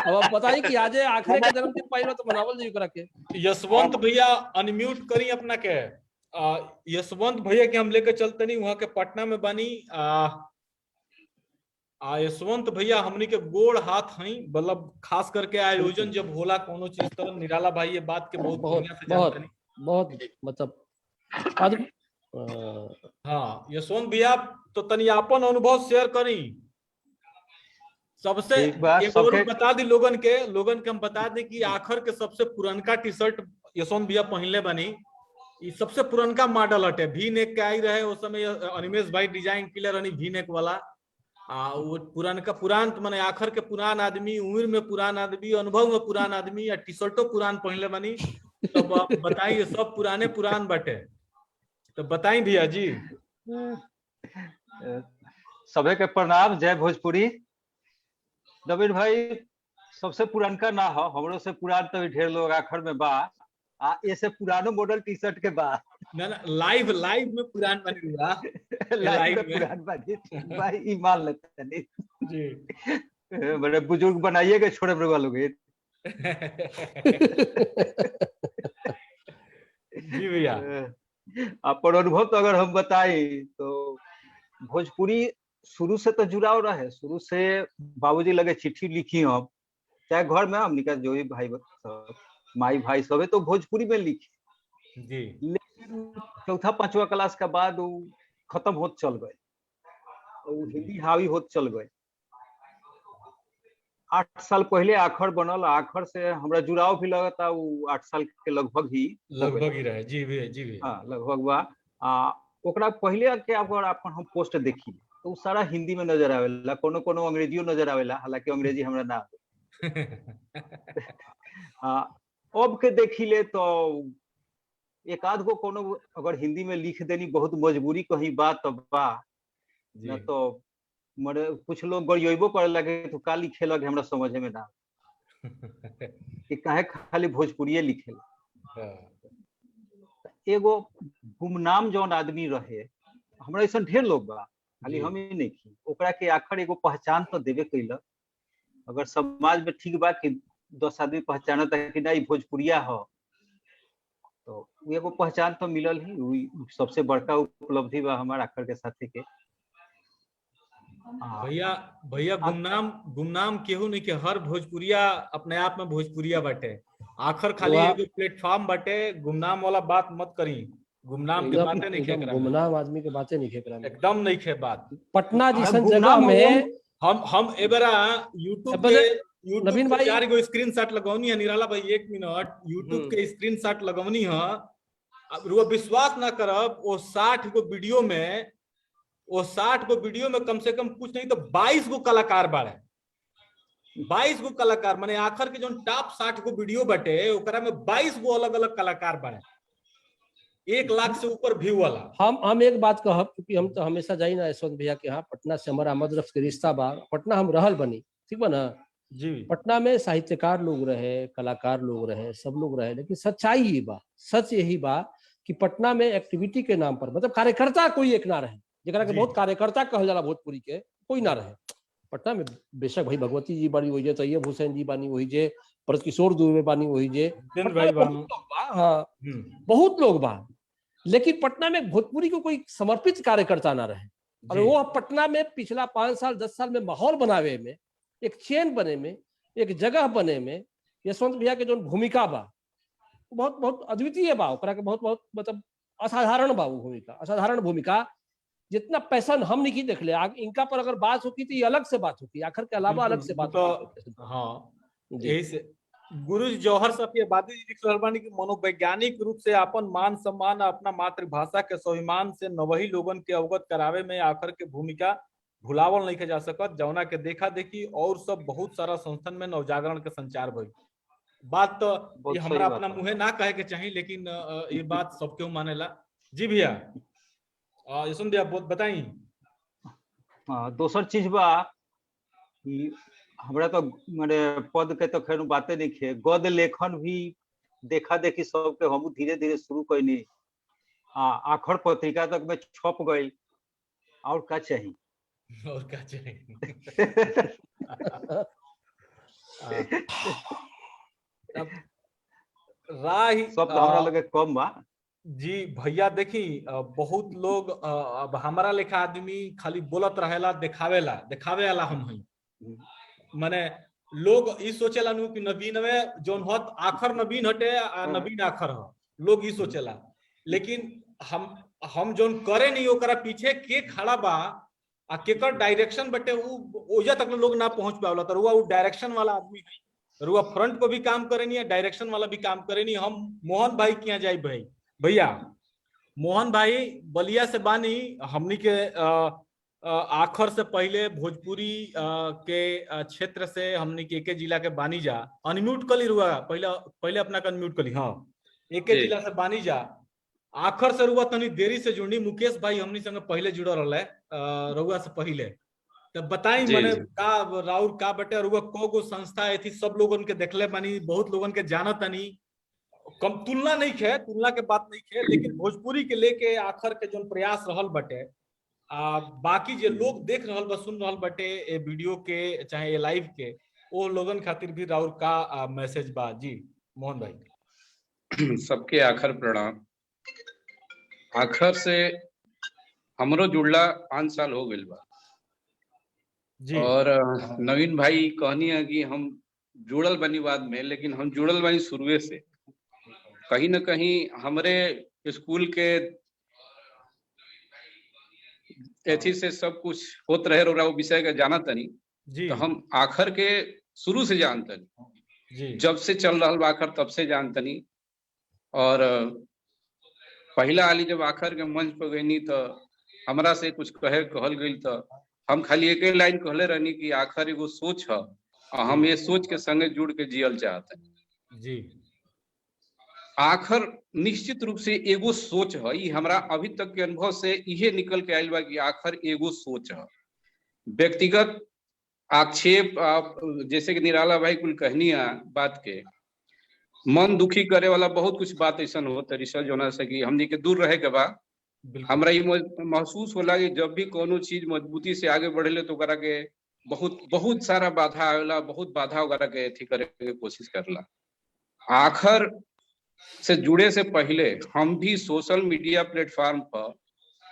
अब बताई कि आज आखिर के जन्मदिन पाइल तो मनावल जी करा के। यशवंत भैया अनम्यूट करी अपना के। यशवंत भैया के हम लेके चलते नहीं वहां के पटना में बनी। यशवंत भैया हमनी के गोड़ हाथ हई, मतलब खास करके आयोजन जब होला कोनो चीज तो निराला भाई ये बात के बहुत बढ़िया से जानते नहीं, बहुत मतलब हाँ यशवंत भैया तो तनी अपन अनुभव शेयर करी सबसे। एक और बता दी लोगन के हम बता दी कि आखिर के सबसे पुरनका टी शर्ट यशवंत भैया पहनले बनी ये सबसे पुरनका मॉडल हटे, वी नेक के आई रहे उस समय अनिमेश भाई डिजाइन किले रहनी वी नेक वाला। वो पुरान माने आखर के पुरान आदमी, उम्र में पुरान आदमी, अनुभव में पुरान आदमी, या टी शर्टो पुरान पहनले बनी। तब आप बताइए, सब पुरान बटे, तो बताई भैया जी। सभी के प्रणाम, जय भोजपुरी। नवीन भाई सबसे पुरानका ना हो, हमरो से पुरान तो ढेर लोग आखर में बा। ऐसे पुरानो मॉडल टी शर्ट के बा ना लाइव में पुरान बनी हुआ लाइव में पुरान बाजी भाई, ई मान लेते नहीं जी। बड़े बुजुर्ग बनाइएगा छोड़े वालों जी भैया। अपन अनुभव तो अगर हम बताएं तो भोजपुरी शुरू से तो जुड़ाव रहे, शुरू से बाबूजी लगे चिट्ठी लिखी हम, चाहे घर में हम निकल जो भी भाई सब माई भाई सब है तो भोजपुरी में लिखी जी। लेकिन चौथा पांचवा क्लास के बाद वो खत्म होत चल गए, हिंदी हावी होत चल गए। 8 साल पहले आखर बनल, आखर से हमरा जुड़ाव भी लगता, वो 8 साल के लगभग ही रहे। जी भैया, जी भैया। हाँ लगभग बा। ओकरा पहले के अगर अपन हम पोस्ट देखी तो वो सारा हिंदी में नजर आवेला, कोनो कोनो अंग्रेजियो नजर आवेला, हालांकि अंग्रेजी हमरा ना अब के देखी ले तो एक आध गो कोनो अगर हिंदी में लिख देनी बहुत मजबूरी कहीं बात तो बा, न तो मरे कुछ लोग गरियोबो करे लगे तो का लिखे लगे हमरा समझे में ना कि काहे खाली भोजपुरी लिखे। एगो गुमनाम जौन आदमी रहे, हमरा ऐसा ढेर लोग बा, खाली हम ही नहीं की, ओकरा के आखिर एगो पहचान तो देवे कैलक। अगर समाज में ठीक बा कि 10 आदमी पहचानता कि नहीं भोजपुरिया हो, तो एगो पहचान तो मिलल ही, सबसे बड़का उपलब्धि बा हमारा आखर के साथी के। भैया गुमनाम केहू नहीं के, हर भोजपुरिया अपने आप में भोजपुरिया बाटे। आखर खाली एगो प्लेटफॉर्म बाटे, गुमनाम वाला बात मत करी, गुमनाम के बातें नहीं खे, गुमनाम आदमी के बातें नहीं खे, एकदम नहीं खे बात। पटना जैसन जगह में हम एबरा यूट्यूब नवीन भाई 4 गो स्क्रीनशॉट लगौनी है, निराला भाई 1 मिनट यूट्यूब के स्क्रीनशॉट लगौनी है। अब वो विश्वास ना करब, वो 60 गो वीडियो में कम से कम कुछ नहीं तो 22 गो कलाकार बाड़े, 22 गो कलाकार, माने आखिर के जो टॉप 60 गो वीडियो बटे ओकरा में 22 गो अलग अलग कलाकार बाड़े, 1 लाख से ऊपर व्यू वाला। हम एक बात कहब, क्योंकि हम तो हमेशा जाई ना यशवंत भैया के यहाँ, पटना से हमारा मदरफ के रिश्ता बा, पटना हम रहल बनी, ठीक बा ना जी। पटना में साहित्यकार लोग रहे, कलाकार लोग रहे, सब लोग रहे, लेकिन सच्चाई ये बा, सच यही बा कि पटना में एक्टिविटी के नाम पर मतलब कार्यकर्ता कोई एक ना रहे, जरा के बहुत कार्यकर्ता कहल जाला भोजपुरी के, कोई ना रहे पटना में। बेशक भाई भगवती जी बानी वही जे, तैयब हुसैन जी बानी वही जे, ब्रजकिशोर दुबे बानी वही जे, हाँ बहुत लोग बा, लेकिन पटना में भोजपुरी को कोई समर्पित कार्यकर्ता ना रहे। और वो पटना में पिछला 5 साल 10 साल में माहौल बनावे में, एक चेन बने में, एक जगह बने में यशवंत भैया के जो भूमिका बा बहुत बहुत अद्वितीय बा, ओकरा के बहुत मतलब असाधारण बा, वो भूमिका असाधारण भूमिका। जितना पैसा हम नहीं देख ले, इनका पर अगर बात होती तो ये अलग से बात होती, आखिर के अलावा अलग से बात होती। हाँ यही से गुरु जौहर सफियाबादी जी लिख रहल कि मनोवैज्ञानिक रूप से अपन मान सम्मान अपना मातृभाषा के स्वाभिमान से नवही लोगन के अवगत करावे में आखिर के भूमिका भुलावल नहीं जा सकत, जौना के देखा देखी और सब बहुत सारा संस्थान में नवजागरण के संचार भई। बात तो ये हमरा अपना मुँहे ना कहे के चाहिए, लेकिन ये बात सबके मानेला। जी भैया यशवंत भैया बताई। दोसर चीज बा हमरा तो माने पद के तो खैर बातें नहीं खे, गद लेखन भी देखा देखी सबके हम धीरे धीरे शुरू कैनी, आखर पत्रिका तक में छप गई, और का चाहिए और का चाहिए। सब तो हमरा लगे कम बा जी। भैया देखी बहुत लोग अब हमारा लेखा आदमी खाली बोलत रहेला, देखावे वाला हम हई, माने लोग ई सोचेला नु कि नवीन में जोन हत आखर नवीन हटे आ नवीन आखर ह, लोग ई सोचेला, लेकिन हम जोन करे नहीं ओकरा पीछे के खड़ा बा आ केकर डायरेक्शन बटे ओजा तक लोग ना पहुंच पावला। तो वो डायरेक्शन वाला आदमी है, रुआ फ्रंट पर भी काम करे नहीं है, डायरेक्शन वाला भी काम करे नहीं। हम मोहन भाई के यहाँ जाए भाई, भैया मोहन भाई बलिया से बानी, हमनी के आखर से पहले भोजपुरी के क्षेत्र से हमनी के एके जिला के बानी जा। अनम्यूट कली रुआ, पहले पहले अपना के अनम्यूट कली। हाँ, एके जिला से बानी जा। आखर से रुआ तनी देरी से जुड़नी। मुकेश भाई हमनी संग पहले जुड़ल रहे रुआ से पहले, तो बताई मने का राउर का बटे रुआ को संस्था है थी, सब लोगन के देखले बानी, बहुत लोगन के जानत तनी। कम तुलना नहीं है, तुलना के बात नहीं है, लेकिन भोजपुरी के लेके आखर के जो प्रयास रहल बटे, बाकी जे लोग देख रहल बा, सुन रहल बटे ए वीडियो के चाहे ए लाइव के, वो लोगन खातिर भी राउर का मैसेज बा। जी मोहन भाई। सबके आखर प्रणाम। आखर से हमरो जुड़ला 5 साल हो गइल बा जी। और नवीन भाई कहनी है कि हम जुड़ल बनी बाद में, लेकिन हम जुड़ल बनी शुरुए से। कहीं न कहीं हमरे स्कूल के एथी से सब कुछ होत रहे वो विषय का जाना तनी जी। तो हम आखर के शुरू से जानतनी जी। जब से चल रहा बा आखर तब से जानतनी। और पहला आली जब आखर के मंच पर गईनी तो हमरा से कुछ कहल गई तो हम खाली एक लाइन कहले रहनी कि आखर एगो सोच है और हम ये सोच के संगे जुड़ के जियल चाहते जी। आखर निश्चित रूप से एगो सोच है। ये हमरा अभी तक के अनुभव से इहे निकल के आयल बा कि आखर एगो सोच है। व्यक्तिगत आक्षेप आप जैसे कि निराला भाई कुल कहनी है बात के, मन दुखी करे वाला बहुत कुछ बात ऐसा होता रिसर्च होना से कि हमनी के दूर रहे के बाद हमरा ये महसूस होला कि जब भी कोनो चीज मजबूती से आगे बढ़ेले तो करा के बहुत सारा बाधा आवेला, बहुत बाधा वगैरह के अथी करे के कोशिश करला। आखर से जुड़े से पहले हम भी सोशल मीडिया प्लेटफॉर्म पर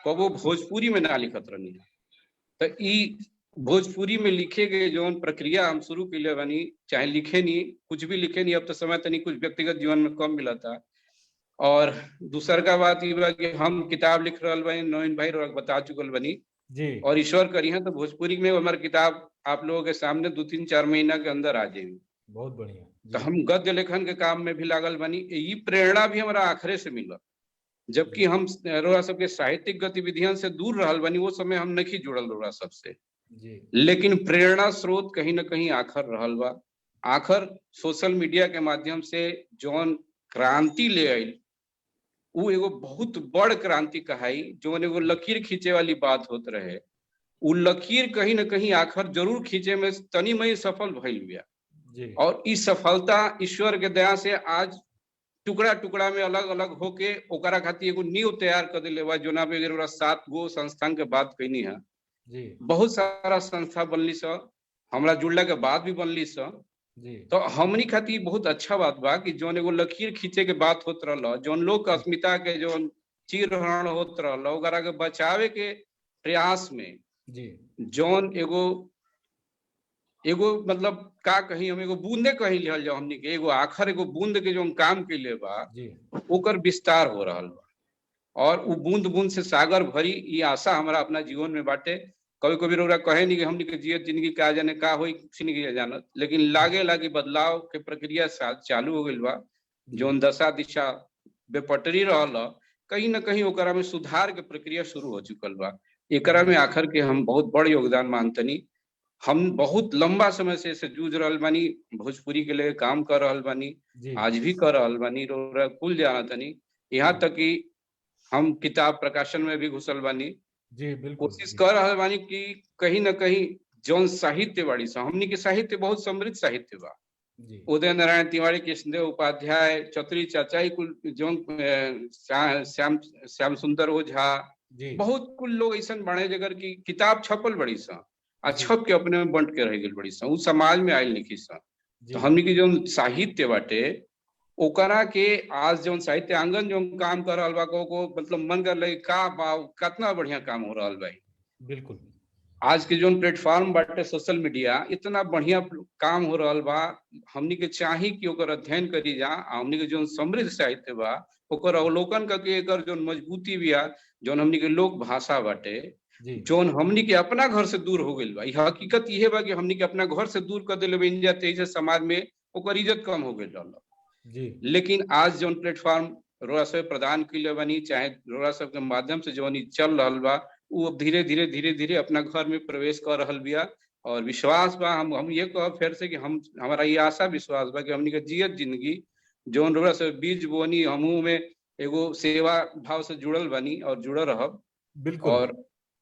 कबो भोजपुरी में ना लिखत रहनी, तो ई भोजपुरी में लिखे गए जो प्रक्रिया हम शुरू के लिए बनी, चाहे लिखे नहीं कुछ भी लिखे नहीं, अब तो समय तनी कुछ व्यक्तिगत जीवन में कम मिला था। और दूसर का बात ये बा कि हम किताब लिख रहा बनी, नवीन भाई बता चुकल बनी जी। और ईश्वर करी है तो भोजपुरी में हमारी किताब आप लोगों के सामने 2-3-4 महीना के अंदर आ जाएगी। बहुत बढ़िया। तो हम गद्य लेखन के काम में भी लागल बनी। ये प्रेरणा भी हमारा आखिरे से मिला, जबकि हम रोरा सबके साहित्यिक गतिविधियों से दूर रहल बनी, वो समय हम नहीं जुड़ल रोरा सबसे, लेकिन प्रेरणा स्रोत कहीं ना कहीं आखर रहल बा। आखर सोशल मीडिया के माध्यम से जौन क्रांति ले आई वो एगो बहुत बड़ क्रांति कहाई, जौन एगो लकीर खींचे वाली बात होत रहे, वो लकीर कहीं ना कहीं आखर जरूर खींचे में तनी मई सफल भइल बिया। और इस सफलता ईश्वर के दया से आज टुकड़ा टुकड़ा में अलग अलग होके ओकरा खातिर एगो नींव तैयार कर दिले बा। जोना पे 7 गो संस्थान के बात कहनी है जी। बहुत सारा संस्था बनली स, हमरा जुड़ला के बाद भी बनली स जी। तो हमनी खातिर बहुत अच्छा बात बा कि जौन एगो लकीर खींचे के बात होत रहल, जौन लोक अस्मिता के जौन चीरहरण होत रहल ओकरा के बचावे के प्रयास में जी। जौन एगो मतलब का कही हम एगो बूंदे कही लिहल जाओ, हमनी के एगो आखर एगो बूंद के जो काम कैले बा ओकर विस्तार हो रहल बा और वो बूंद बूंद से सागर भरी, ये आशा हमारा अपना जीवन में बाटे। कभी कभी लोग कहे नहीं कि हमनी के जियत जिंदगी का जाने का होई कुछ नहीं जानत, लेकिन लागे लागे बदलाव के प्रक्रिया चालू हो गई बा। जौन दशा दिशा बेपटरी रहल कहीं ना कहीं ओकरा में सुधार के प्रक्रिया शुरू हो चुकल बा। एकरा में आखर के हम बहुत बड़ योगदान मानतनी। हम बहुत लंबा समय से जूझ रहल बानी, भोजपुरी के लिए काम कर रहल बानी, आज भी कर रहल बानी, कुल जाना तनी। यहाँ तक कि हम किताब प्रकाशन में भी घुसल बानी जी। बिल्कुल कोशिश कर रहल बानी कि कहीं ना कहीं जौन साहित्य बाड़ी सा, हमनी के साहित्य बहुत समृद्ध साहित्य बा। उदय नारायण तिवारी, कृष्णदेव उपाध्याय, चौधरी चाचाई कुल जौन श्याम सुंदर ओझा, बहुत कुल लोग ऐसा बड़े जगह की किताब छपल बड़ी सा आ छप के अपने में बंट के रह गई बड़ी सा, उ समाज में आयल लिखी सा। तो हमनी की जौन साहित्य बाटे ओकरा के आज जौन साहित्य आंगन जो काम कर रहल बा को मतलब मन कर लगे का बा कितना बढ़िया काम हो रहल बा। बिल्कुल आज के जौन प्लेटफॉर्म बाटे सोशल मीडिया, इतना बढ़िया काम हो रहल बा। हमनी के चाही कि ओकर अध्ययन करी जा, हमनी के जौन समृद्ध साहित्य बा ओकर अवलोकन करके एकर जौन मजबूती बिया, जौन हमनी के लोक भाषा बाटे, जौन हमनी के अपना घर से दूर हो गइल बा। ई हकीकत इहे बा कि हमनी के अपना घर से दूर कर देले बन जाते, समाज में ओकर इज्जत कम हो गइल रहल। लेकिन आज जौन प्लेटफॉर्म रोड़ा सब प्रदान कैले बनी, चाहे रोड़ा सब के माध्यम से जौन ई चल रहल बा उ अब धीरे धीरे अपना घर में प्रवेश कर रहल बिया। और विश्वास बा, हम ये कहब फिर से कि हमारा ये आशा विश्वास बा कि हमनी के जियत जिंदगी जौन रोड़ा सब बीज बोनी हमू में एगो सेवा भाव से जुड़ल बनी और जुड़ल रहब, बिल्कुल। और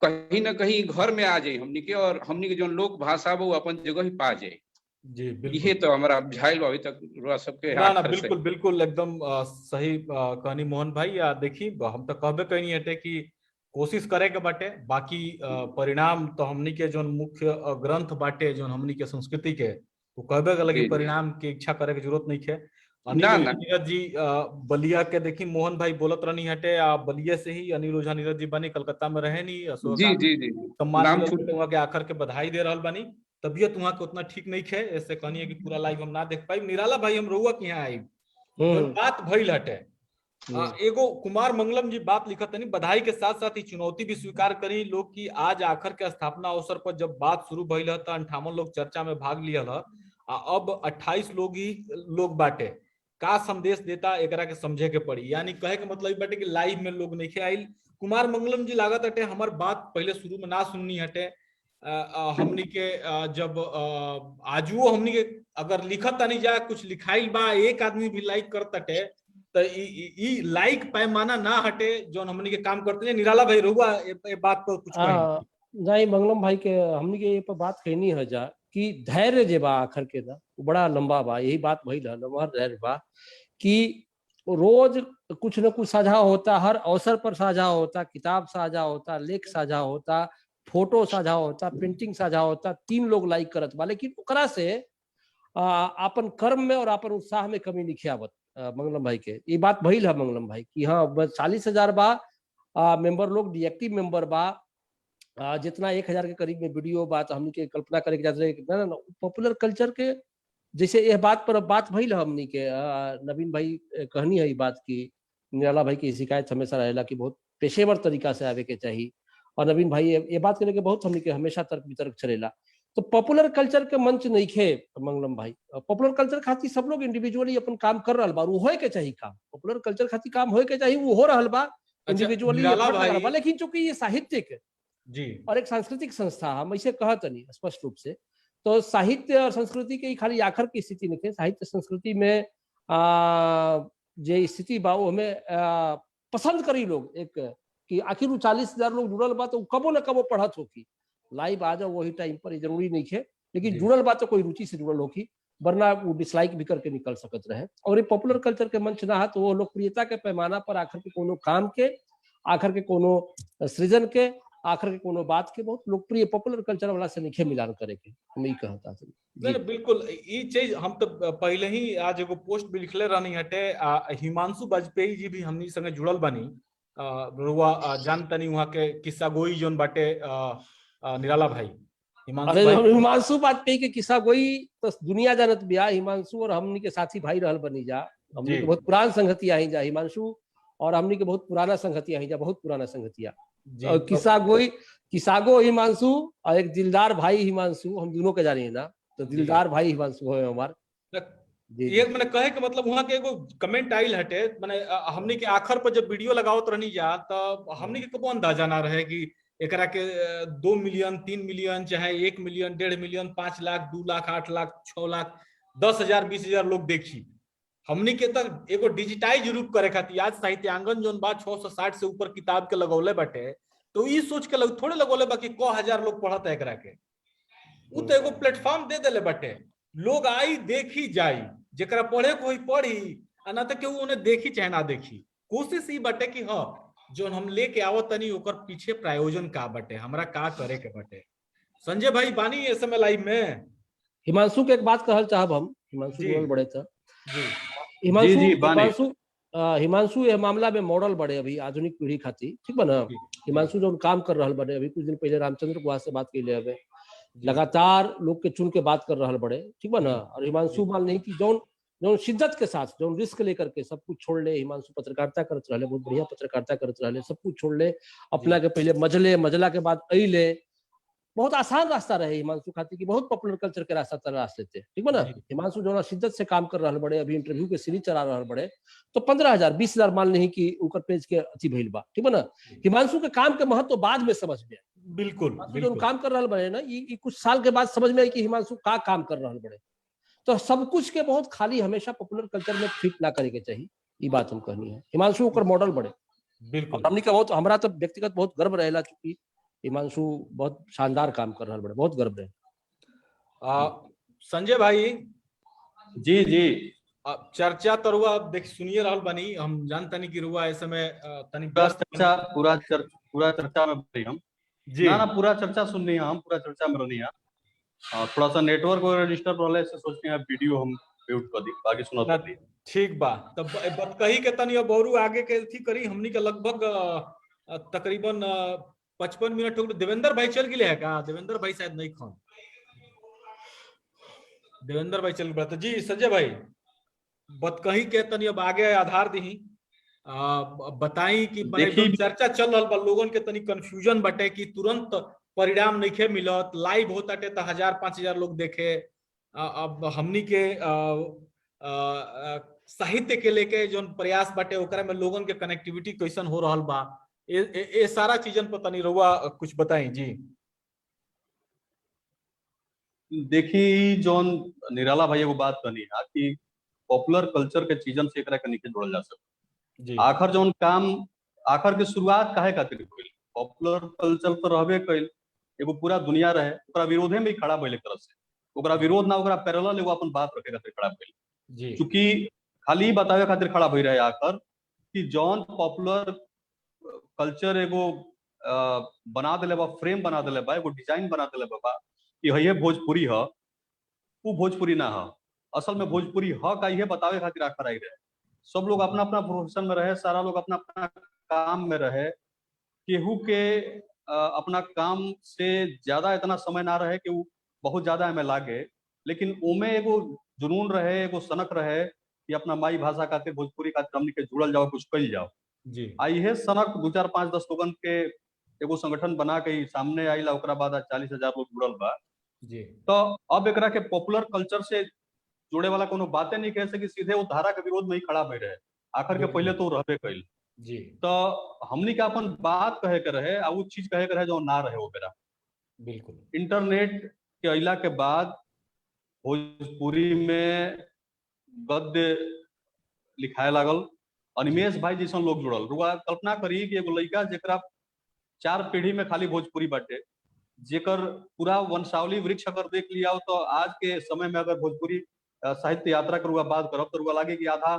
कहीं ना कहीं घर में आ जाए हमनी के, और हमनी के जो लोक भाषा वो अपन जगह ही पा जाए। जी ये बिल्कुल। तो हमारा बुझाइल बा अभी तक रोड़ा सबके ना आखिर से। बिल्कुल बिल्कुल एकदम सही कहनी मोहन भाई। देखी हम तो कहबे कहीं हटे कि कोशिश करे के बाटे, बाकी परिणाम तो हमनी के जो मुख्य ग्रंथ बाटे जो हमनी के संस्कृति के, तो कहबे के लगी जी, जी। परिणाम की इच्छा करे के जरूरत नहीं है। अनिल ना, ओझा ना। नीरज जी बलिया के देखी मोहन भाई बोलत रहनी हटे, बलिया से ही अनिल ओझा नीरज जी बनी, कलकत्ता में रहे नहीं, जी, जी, जी। सम्मान नाम मिलल छूट बाटे, वहाँ के आखिर के बधाई दे रहल बानी। तबियत वहाँ के उतना ठीक नहीं है, ऐसे कहनी है कि पूरा लाइव हम ना देख पाई। निराला भाई हम रहुआ के यहाँ आई, जो बात भइल हटे, एगो कुमार मंगलम जी बात लिखत नहीं, बधाई के साथ साथ ही चुनौती भी स्वीकार करी लोग की आज आखिर के स्थापना अवसर पर जब बात शुरू भइल त 58 लोग चर्चा में भाग लियल ह, अब 28 लोग ही लोग बाटे। का संदेश देता एकरा के समझे के पड़ी, यानी कहे के मतलब बाटे कि लाइव में लोग नहीं आइल। कुमार मंगलम जी लागत हटे हमार बात पहले शुरू में ना सुननी हटे, हमनी के जब आजुओ हमनी के अगर लिखत नहीं जा कुछ लिखाइल बा, एक आदमी भी लाइक करत हटे, तो ई लाइक पैमाना ना हटे जो हमनी के काम करते हैं। निराला भाई रहुआ ए बात पर कुछ कहें? नहीं मंगलम भाई के हमनी के ये पर बात कहनी है जा कि धैर्य जे बा आखिर के ना बड़ा लंबा बा, यही बात भइल है लंबा धैर्य बा कि रोज कुछ न कुछ साझा होता, हर अवसर पर साझा होता, किताब साझा होता, लेख साझा होता, फोटो साझा होता, पेंटिंग साझा होता, 3 लोग लाइक करत बा, लेकिन ओकरा से अपन कर्म में और अपन उत्साह में कमी नहीं आवत। मंगलम भाई के ये बात भइल है मंगलम भाई कि हाँ 40,000 बा मेंबर लोग, डिएक्टिव मेंबर बा, जितना 1,000 के करीब में वीडियो बात हमनी के कल्पना करे के जाते ना पॉपुलर कल्चर के जैसे यह बात पर बात भइल हमनी के नवीन भाई कहनी है बात की, निराला भाई की शिकायत हमेशा रहेला कि बहुत पेशेवर तरीका से आवे के चाहिए, और नवीन भाई ये बात करने के बहुत हमनी के हमेशा तर्क वितर्क चलेला। तो पॉपुलर कल्चर के मंच नहीं खे मंगलम भाई, पॉपुलर कल्चर खातिर सब लोग इंडिविजुअली अपन काम कर रहा बा, होए के चाहिए काम, पॉपुलर कल्चर खातिर काम होए के चाहिए, वो हो रहा बा इंडिविजुअली, लेकिन चूंकि ये साहित्यिक जी और एक सांस्कृतिक संस्था हम ऐसे कहत नहीं स्पष्ट रूप से, तो साहित्य और संस्कृति के खाली आखिर की स्थिति नहीं है, साहित्य संस्कृति में जे स्थिति बा वो हमें पसंद करी लोग एक कि आखिर 40,000 लोग जुड़ल बा तो कबो न कबो पढ़त होकी, लाइव आ जाओ वही टाइम पर जरूरी नहीं है, लेकिन जुड़ल बा तो कोई रुचि से जुड़ल होकी, वरना वो डिसलाइक भी करके निकल सकत रहे। और ये पॉपुलर कल्चर के मंच ना है तो वो लोकप्रियता के पैमाना पर आखिर के कोनो काम के, आखिर के कोनो सृजन के, आखिर के कोनो बात के बहुत लोकप्रिय पॉपुलर कल्चर वाला से निखे मिलान करे के हम यही कहता था। नहीं बिल्कुल ये चीज हम तो पहले ही आज एगो पोस्ट भी लिखले रहनी हटे, हिमांशु वाजपेयी जी भी हमनी संगे जुड़ल बानी, रुआ जानतनी वहाँ के किस्सा गोई जोन बाटे निराला भाई, हिमांशु वाजपेयी के किस्सा गोई तो दुनिया जानत बिया, हिमांशु और हमनी के साथी भाई रहल बनी जा, हमनी के बहुत पुरान संगतिया ही जा, हिमांशु और हमनी के बहुत पुराना संगतिया ही जा, बहुत पुराना संगतिया। किसागो हिमांशु और एक दिलदार भाई हिमांशु, हम दोनों के जानी है ना, तो दिलदार भाई हिमांशु है हमार। ये मैंने कहे कि मतलब वहाँ के एगो कमेंट आइल हटे, मैंने हमनी के आखिर पर जब वीडियो लगावत रहनी जा तो हमनी के कबो अंदाजा ना रहे कि एकरा के 2 मिलियन 3 मिलियन चाहे 1 मिलियन 1.5 मिलियन 5 लाख 2 लाख 8 लाख 6 लाख 10,000 20,000 लोग देखी। हमनी के तक एगो डिजिटाइज रूप करे खातिर आज साहित्यांगन जोन बा 660 से ऊपर किताब के लगौले बाटे, तो ई सोच के थोड़े लगौले बा कि 1,000 लोग पढ़त है एकरा के, उ तो एगो प्लेटफॉर्म दे देले बाटे, लोग आई देखी जाई, जेकरा पढ़े कोई पढ़ी ना तो केहू उन्हें देखी चाहे ना देखी। कोशिश ई बाटे कि हाँ जो हम लेके आवत तनी ओकर पीछे प्रायोजन का बाटे, हमरा का करे के बाटे। संजय भाई बानी इस समय लाइव में, हिमांशु के एक बात कहल चाहब हम, हिमांशु बोल बड़े था हिमांशु ये मामला में मॉडल बड़े अभी आधुनिक पीढ़ी खातिर, ठीक बा ना। हिमांशु जो काम कर रहा बड़े, अभी कुछ दिन पहले रामचंद्र कुमार से बात कैले हवे, लगातार लोग के चुन के बात कर रहा बड़े, ठीक बा ना। और हिमांशु मान नहीं कि जौन शिद्दत के साथ जौन रिस्क लेकर के सब कुछ छोड़ ले, हिमांशु पत्रकारिता करत रहे, बहुत बढ़िया पत्रकारिता करत रहे, सब कुछ छोड़ ले, अपना के पहले मजला के बाद अइले, बहुत आसान रास्ता रहे हिमांशु खातिर की, बहुत पॉपुलर कल्चर के रास्ता चला लेते, ठीक है ना। हिमांशु जो शिद्दत से काम कर रहा बड़े, अभी इंटरव्यू के सीरीज चला रहा बड़े, तो 15,000 20,000 मान नहीं कि उनकर पेज के अथी भइल बा, ठीक है ना। हिमांशु के काम के महत्व तो बाद में समझ में आया। बिल्कुल जो काम कर रहा बड़े ना, ये कुछ साल के बाद समझ में आई कि हिमांशु का काम कर रहा बड़े। तो सब कुछ के बहुत खाली हमेशा पॉपुलर कल्चर में फिट ना करे के चाहिए, ये बात हम कहनी है। हिमांशु ओकर मॉडल बड़े, बिल्कुल हमनी का बहुत, हमरा तो व्यक्तिगत बहुत गर्व रहेला, चूंकि हिमांशु बहुत शानदार काम कर रहा बड़े, बहुत गर्व रहे। संजय भाई जी जी चर्चा तरुआ देख सुनिए रहल बनी, हम जानतनी कि रुआ इस समय तनी पूरा चर्चा में बनी हम जी ना पूरा चर्चा सुननी है, हम पूरा चर्चा में रहनी है। थोड़ा सा नेटवर्क वगैरह डिस्टर्ब रहले से सोचते हैं वीडियो हम म्यूट कर दी, बाकी सुना दी। ठीक बा, तब बतकही के तनी अब औरू आगे के थी करी, हमनी के लगभग तकरीबन 55 मिनट हो गए। देवेंद्र भाई चल गए है का? देवेंद्र भाई शायद नहीं खान, देवेंद्र भाई चल गए। तो जी संजय भाई बतकही के तनी अब आगे आधार दी बताई कि चर्चा चल रहा बा, लोगन के तनी कंफ्यूजन बटे कि तुरंत परिणाम नहीं मिलत, लाइव होता टे तो 1000-5000 लोग देखे। अब हमनी के साहित्य के लेके जो प्रयास बाटे ओकरा में लोगन के कनेक्टिविटी कैसन हो रहा बा, ये सारा चीजन पर तनी रहुआ कुछ बताई जी। देखी जोन निराला भाई एगो बात कहनी है कि पॉपुलर कल्चर के चीजन से एकरा के नीचे जोड़ल जा सकता। आखिर जोन काम आखिर के शुरुआत काहे खातिर होइल, पॉपुलर कल्चर तो रहबे कइल, एगो पूरा दुनिया रहे, ओकरा विरोधे में खड़ा भइल एक तरह से, ओकरा विरोध ना ओकरा पैरेलल एगो अपन बात रखे खातिर खड़ा भइल जी। क्योंकि खाली बतावे खातिर खड़ा भई रहे आखिर कि जॉन पॉपुलर कल्चर एगो बना देले बा, फ्रेम बना देले बा, एगो डिजाइन बना देले बा कि ये भोजपुरी है, वो भोजपुरी ना है, असल में भोजपुरी है का ये बतावे खातिर आखिर आई रहे। सब लोग अपना अपना प्रोफेशन में रहे, सारा लोग अपना अपना काम में रहे, केहू के अपना काम से ज्यादा इतना समय ना रहे कि वो बहुत ज्यादा हमें लागे, लेकिन उमे एगो जुनून रहे, एगो सनक रहे कि अपना माई भाषा खातिर, भोजपुरी खातिर हमनी के जुड़ल जाओ, कुछ कल जाओ जी। आई है सनक 2 4 5 10 लोगन के एगो संगठन बना के सामने आइला, ओकरा बाद 40,000 लोग जुड़ल बा जी। तो अब एकरा के पॉपुलर कल्चर से जोड़े वाला कोनो बातें नहीं कह सकी, सीधे वो धारा के विरोध में ही खड़ा भई रहे आखिर के पहले तो रहबे कइल जी। तो हमनी के अपन बात कहे के रहे, आ वो चीज कहे के रहे जो ना रहे ओकरा। बिल्कुल इंटरनेट के अइला के बाद भोजपुरी में गद्य लिखाए लागल, अनिमेश भाई जैसन लोग जुड़ल। रुआ कल्पना करी कि एगो लड़का जेकरा 4 पीढ़ी में खाली भोजपुरी बाटे, जेकर पूरा वंशावली वृक्ष अगर देख लिया हो, तो आज के समय में अगर भोजपुरी साहित्य यात्रा के रुआ बात करब तो रुआ लागे कि आधा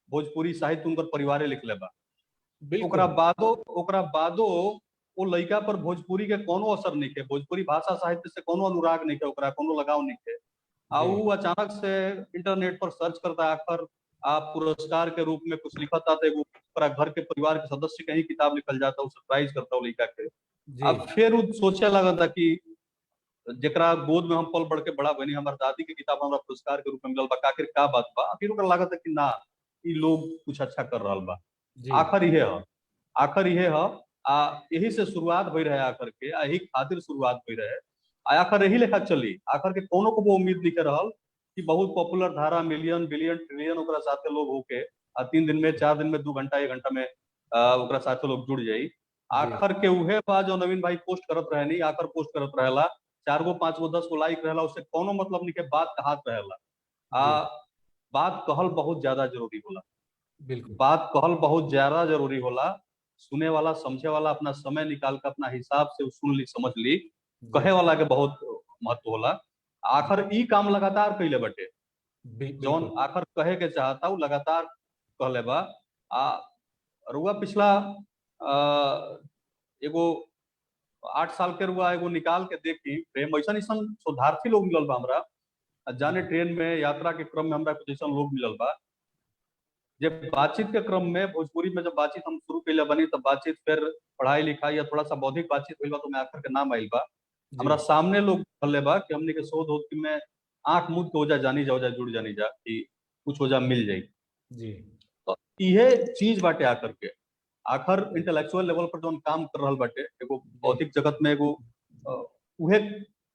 भोजपुरी साहित्य उनकर परिवारे लिखले बा। ओकरा बादो वो लड़का पर भोजपुरी के कोनो असर नहीं है, भोजपुरी भाषा साहित्य से कोनो अनुराग नहीं है, ओकरा कोनो लगाव नहीं है। वो अचानक से इंटरनेट पर सर्च करता आखिर आप पुरस्कार के रूप में कुछ लिखता था, ओकरा घर के परिवार के सदस्य कहीं किताब लिखल जाता, वो सरप्राइज करता लड़का के। अब फिर वो सोचे लगा था कि जेकरा गोद में हम पल बढ़ के बड़ा बनी, हमारे दादी के किताब हमरा पुरस्कार के रूप में मिलल बा, आखिर का बात बा। फिर ओकरा लगा था कि ना ये लोग कुछ अच्छा कर रहा बा, आखिर ये है यही से शुरुआत हो रहे, आखिर के यही खातिर शुरुआत हो रहे, आखिर यही लेखा चली। आखिर के कोनो को वो उम्मीद नहीं रहल कि बहुत पॉपुलर धारा मिलियन बिलियन ट्रिलियन ओकरा साथे लोग होके 3 दिन में 4 दिन में 2 घंटा 1 घंटा में ओकरा साथे लोग जुड़ जाई। आखिर के उहे बा जो नवीन भाई पोस्ट करत रहे नहीं, आखिर पोस्ट करत रहेला 4 गो 5 गो 10 गो लाइक रहेला, उससे कोनो मतलब नहीं के बात कहात रहेला। बात कहल बहुत ज्यादा जरूरी होला, बिल्कुल बात कहल बहुत ज्यादा जरूरी होला। सुने वाला समझे वाला अपना समय निकाल कर अपना हिसाब से सुन ली समझ ली, कहे वाला के बहुत महत्व होला। आखिर ई काम लगातार कैले बटे, जौन आखिर कहे के चाहता वो लगातार कहले बा। रुआ पिछला एगो 8 साल के रुआ एगो निकाल के देखी प्रेम, ऐसा शोधार्थी लोग मिलल बा हमरा, जाने ट्रेन में यात्रा के क्रम में हमरा कुछ ऐसा लोग मिलल बा। जब बातचीत के क्रम में भोजपुरी में जब बातचीत हम शुरू कैले बनी, तब बातचीत फिर पढ़ाई लिखाई या थोड़ा सा बौद्धिक बातचीत हुई बा, तो मैं आखिर के नाम आइल बा। हमरा सामने लोग कहले बा कि हमने के शोध हो कि मैं आंख मूंद के ओजा जानी जा, जुड़ जानी जा कि कुछ ओजा मिल जाई जी। तो ये चीज बाटे आखिर के, आखिर इंटेलेक्चुअल लेवल पर जो काम कर रहल बाटे, एगो बौद्धिक जगत में एगो उहे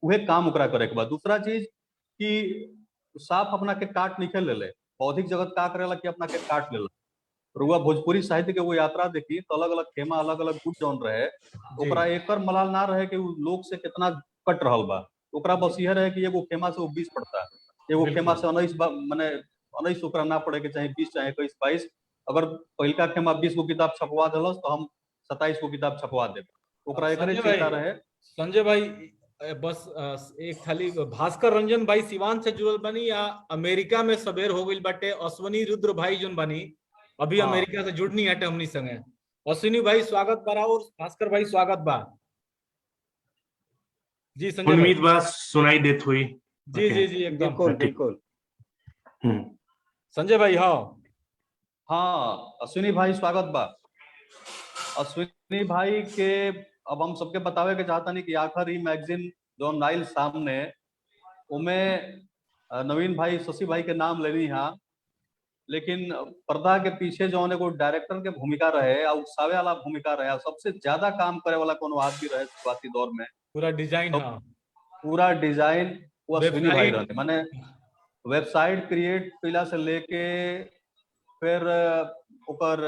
उहे काम ओकरा करे के बाद। दूसरा चीज कि साफ अपना के काट निकल ले बौद्धिक जगत का करेला कि अपना के काट लेला। रुआ भोजपुरी साहित्य के वो यात्रा देखी तो अलग अलग खेमा अलग अलग गुट जौन रहे ओकरा एकर मलाल ना रहे कि लोग से कितना कट रहल बा। ओकरा बस यह रहे कि एगो खेमा से वो 20 पड़ता, एगो खेमा से 19 माने 19 ओकरा ना पड़े के चाहे 20 चाहे 21 22। अगर पहिलका खेमा 20 गो किताब छपवा दिलस तो हम 27 गो किताब छपवा देब। ओकरा एकरे चिंता रहे। संजय भाई बस एक खाली भास्कर रंजन भाई सिवान से जुड़ल बनी या अमेरिका में सबेर हो गई बाटे। अश्वनी रुद्र भाई जोन बनी अभी अमेरिका से जुड़नी हटे हमनी संगे। अश्विनी भाई स्वागत बा और भास्कर भाई स्वागत बा जी। संजय उम्मीद बा सुनाई देत हुई। जी जी जी एकदम बिल्कुल। संजय भाई हाँ अश्विनी भाई स्वागत बा। अश्विनी भाई के अब हम सबके बतावे के चाहता नहीं कि आखिर ई मैगजीन जो नाइल सामने उमें नवीन भाई शशि भाई के नाम लेनी है, लेकिन पर्दा के पीछे जो एगो डायरेक्टर के भूमिका रहे और उत्सावे वाला भूमिका रहे, सबसे ज्यादा काम करे वाला कोनो आदमी रहे शुरुआती दौर में। पूरा डिजाइन तो पूरा डिजाइन वो अश्विनी भाई रहे। माने वेबसाइट क्रिएट कैला से लेके फिर ओकर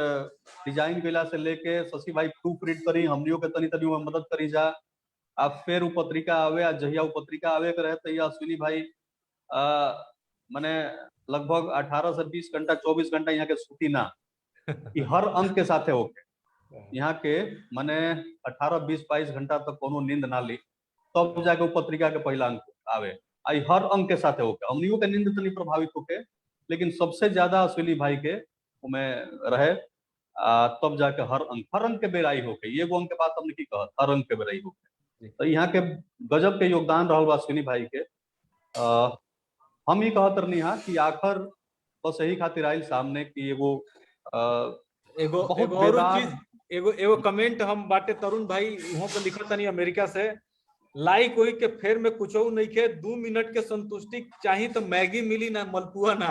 डिजाइन कैला से लेके शशि भाई प्रूफ रीड करी, हमनियों के तनी तनी में मदद करी जा। अब फिर वो पत्रिका आवे, जहिया वो पत्रिका आवे के रहे तो अश्विनी भाई माने लगभग 18 से 20 घंटा 24 घंटा यहाँ के सूती ना हर अंक के साथे होके यहाँ के माने 18 20 22 घंटा तक कोनो नींद ना ली तब जाके वो पत्रिका के पहला अंक आवे। आई हर अंक के साथे होके हमनियों के नींद तनी प्रभावित होके, लेकिन सबसे ज्यादा अश्विनी भाई के उमें रहे तब जाके हर अंक के बेराई होके ये अंक के बात हमने की कहत हर अंक के बेराई होके। तो यहाँ के गजब के योगदान रहल बा अश्विनी भाई के। हम ही कहत रहनी हा कि आखिर बस यही खातिर आइल सामने कि एगो एगो कमेंट हम बाटे तरुण भाई वहां पे लिखा तनी अमेरिका से लाइक होई के फेर में कुछ नहीं के 2 मिनट के संतुष्टि चाहिए तो मैगी मिली ना मलपुआ ना।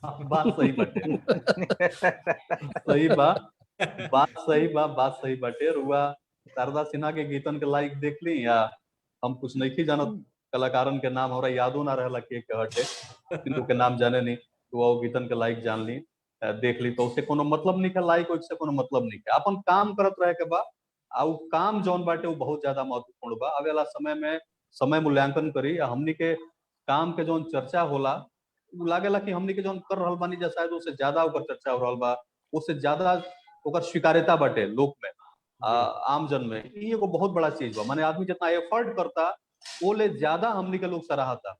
बात सही बाटे सही बात सही बाटे। रुआ शारदा सिन्हा के गीतन के लाइक देख ली या हम कुछ नहीं जानत कलाकारन के नाम हमरा यादो ना रहला के हटे किंतु के नाम जाने नहीं तो वो गीतन के लाइक जान ली देख ली तो उससे कोनो मतलब नहीं है। लाइक उससे कोनो मतलब नहीं है। अपन काम करत रहे के बा आ उ काम जौन बाटे वो बहुत ज्यादा महत्वपूर्ण बा। आवे वाला समय में समय मूल्यांकन करी हमनी के काम के जौन चर्चा होला लागेला कि हमनी के जौन कर रहल बानी जा शायद उससे ज्यादा ओकर चर्चा हो रहल बा, उससे ज्यादा ओकर स्वीकार्यता बाटे लोक में आम जन में। ये एगो बहुत बड़ा चीज बा। माने आदमी जितना एफर्ट करता वो ले ज्यादा हमनी के लोग सराहता।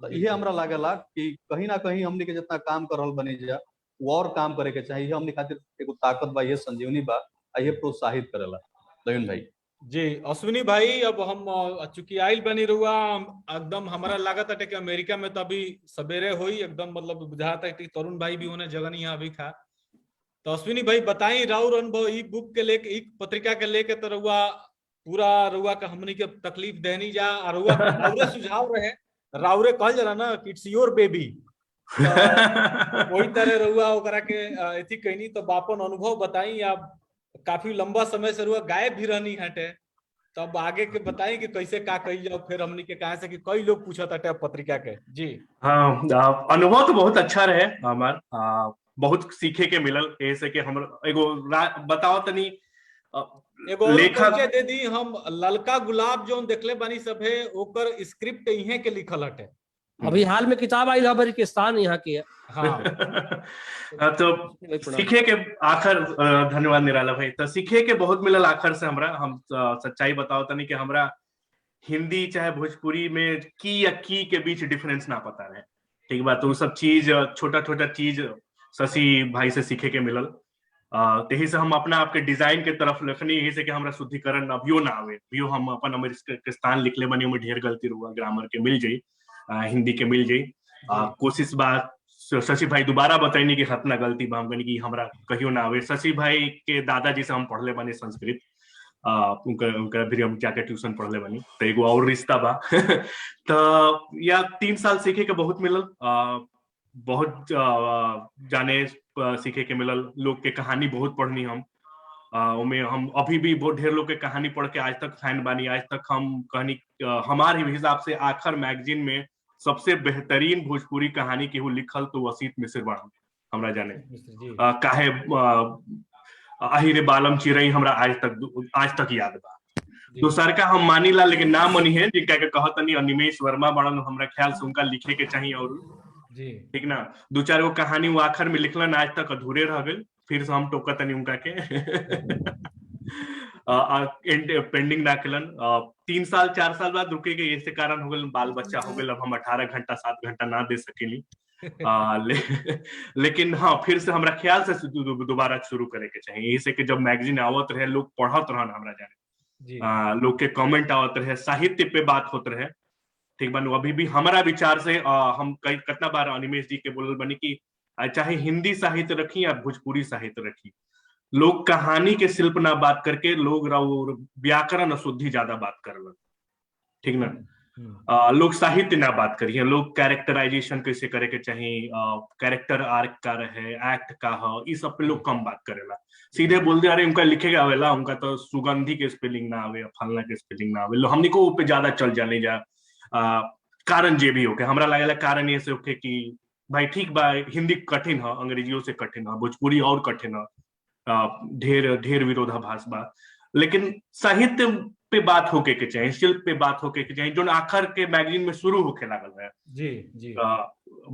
तो ये हमरा लागेला कि कहीं ना कहीं हमनी के जितना काम कर रहल बनी जा वो और काम करे के चाहिए। हमनी खातिर एगो ताकत बा, ये संजीवनी बा, ये प्रोत्साहित करेला। नवीन भाई जी। अश्विनी भाई अब हम चूंकि आइल बनी रुआ एकदम हमारा लागत है कि अमेरिका में तो अभी सवेरे हुई एकदम मतलब बुझाता है कि तरुण भाई भी होने जगह नहीं अभी खा। तो अश्विनी भाई बताई राउर अनुभव ई बुक के लेके ई पत्रिका के लेके तो रुआ पूरा रुआ का हमनी के तकलीफ देनी जा और रुआ राउरे सुझाव रहे राउरे कहल जरा ना कि इट्स योर बेबी वही तरह रुआ ओकरा के एथी कहनी। तो बापन अनुभव बताई आप काफी लंबा समय से रुआ गायब भी रहनी हटे तब आगे के बताई कि कैसे का कही जाओ फिर हमनी के कहा से कि कई लोग पूछत हटे पत्रिका के जी। हाँ अनुभव तो बहुत अच्छा रहे हमार बहुत सीखे के मिलल ऐसे कि हम एगो बताओ तनी एगो लेखक दे दी हम ललका गुलाब जो देखले बानी सब है ओकर स्क्रिप्ट इहे के लिखल हटे। अभी हाल में किताब आई बरिकिस्तान यहाँ की है। हाँ तो सीखे के आखिर धन्यवाद निराला भाई। तो सीखे के बहुत मिलल आखिर से हमरा हम सच्चाई बताओ तनी कि हमरा हिंदी चाहे भोजपुरी में की या की के बीच डिफरेंस ना पता रहे। ठीक बात तो सब चीज छोटा छोटा चीज शशि भाई से सीखे के मिलल। यही से हम अपना आपके डिजाइन के तरफ लिखनी यही से कि हमरा शुद्धिकरण अभियो ना आवे अभियो हम अपन अमेरिकन लिखले बनी में ढेर गलती रुआ ग्रामर के मिल जाई हिंदी के मिल जाई। कोशिश बात शशि भाई दोबारा बताइनी कि हतना गलती बा हम कि हमरा कहियो ना आवे। शशि भाई के दादाजी से हम पढ़ले बनी संस्कृत उनका भी हम जाके ट्यूशन पढ़ले बनी तो एगो और रिश्ता बा तो या 3 साल सीखे के बहुत मिलल बहुत जाने सीखे के मिलल। लोग के कहानी बहुत पढ़नी हम उनमें हम अभी भी बहुत ढेर लोग के कहानी पढ़ के आज तक फैन बानी। आज तक हम कहानी हमारे हिसाब से आखर मैगजीन में सबसे बेहतरीन भोजपुरी कहानी केहू लिखल तो वसीत मिश्र बा हमरा जाने। काहे आहिरे बालम चिरई हमरा आज तक याद बा। दूसर का हम मानीला लेकिन ना मनी है जिनका के कहतनी अनिमेश वर्मा बड़न, हमरा ख्याल से उनका लिखे के चाहिए। और जी ठीक ना, दो चार गो कहानी वो आखिर में लिखलन आज तक अधूरे रह गए, फिर से हम टोकतनी उनका के पेंडिंग ना केलन। 3 साल 4 साल बाद रुके गए, इससे कारण हो गए बाल बच्चा हो गए, अब हम 18 घंटा 7 घंटा ना दे सकेली। लेकिन हाँ फिर से हमरा ख्याल से दोबारा शुरू करे के चाहिए। यही से कि जब मैगजीन आवत रहे लोग पढ़त रहन, हमरा जाने लोग के कमेंट आवत रहे, साहित्य पे बात होत रहे। ठीक बा, अभी भी हमारा विचार से हम कई कितना बार अनिमेश जी के बोलल बनी कि चाहे हिंदी साहित्य रखी या भोजपुरी साहित्य रखी, लोग कहानी के शिल्प ना बात करके लोग व्याकरण शुद्धि ज्यादा बात करलन। ठीक ना, लोग साहित्य ना बात करिए, लोग कैरेक्टराइजेशन कैसे करे के चाहिए, कैरेक्टर आर्क का रहे, एक्ट का हो, इस सब पे लोग कम बात करेला। सीधे बोल दे अरे उनका लिखे आवेला, उनका तो सुगंधी के स्पेलिंग ना आवे, फलना के स्पेलिंग ना आवे, हमनी को पे ज्यादा चल जाने जा। कारण जे भी होके हमरा लगेला कारण ये से होके कि भाई ठीक बा हिंदी कठिन है, अंग्रेजियों से कठिन है, भोजपुरी और कठिन है, ढेर विरोधाभास बा, लेकिन साहित्य पे बात होके के चाहिए, शिल्प पे बात होके के चाहिए, जो आखिर के मैगजीन में शुरू होके लागल है। जी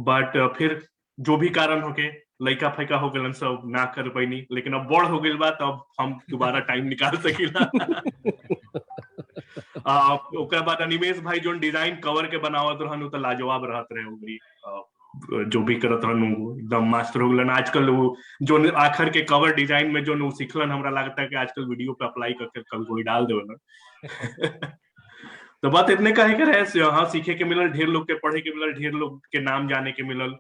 बट फिर जो भी कारण होके लइका फैका हो गलन सब ना कर पैनी, लेकिन अब बड़ हो गइल बा तब हम दोबारा टाइम निकाल सकीला। ओकरा बाद अनिमेश भाई जो डिजाइन कवर के बनावत रहन तो लाजवाब रहत रहे, उगरी जो भी करत रहन एकदम मास्टर हो गलन। आजकल वो जो आखिर के कवर डिजाइन में जो सीखलन, हमरा लगता है कि आजकल वीडियो पे अप्लाई करके कभी कोई डाल देवलन। तो बात इतने कहे के रहे, हाँ सीखे के मिलल, ढेर लोग के पढ़े के मिलल, ढेर लोग के नाम जाने के मिलल।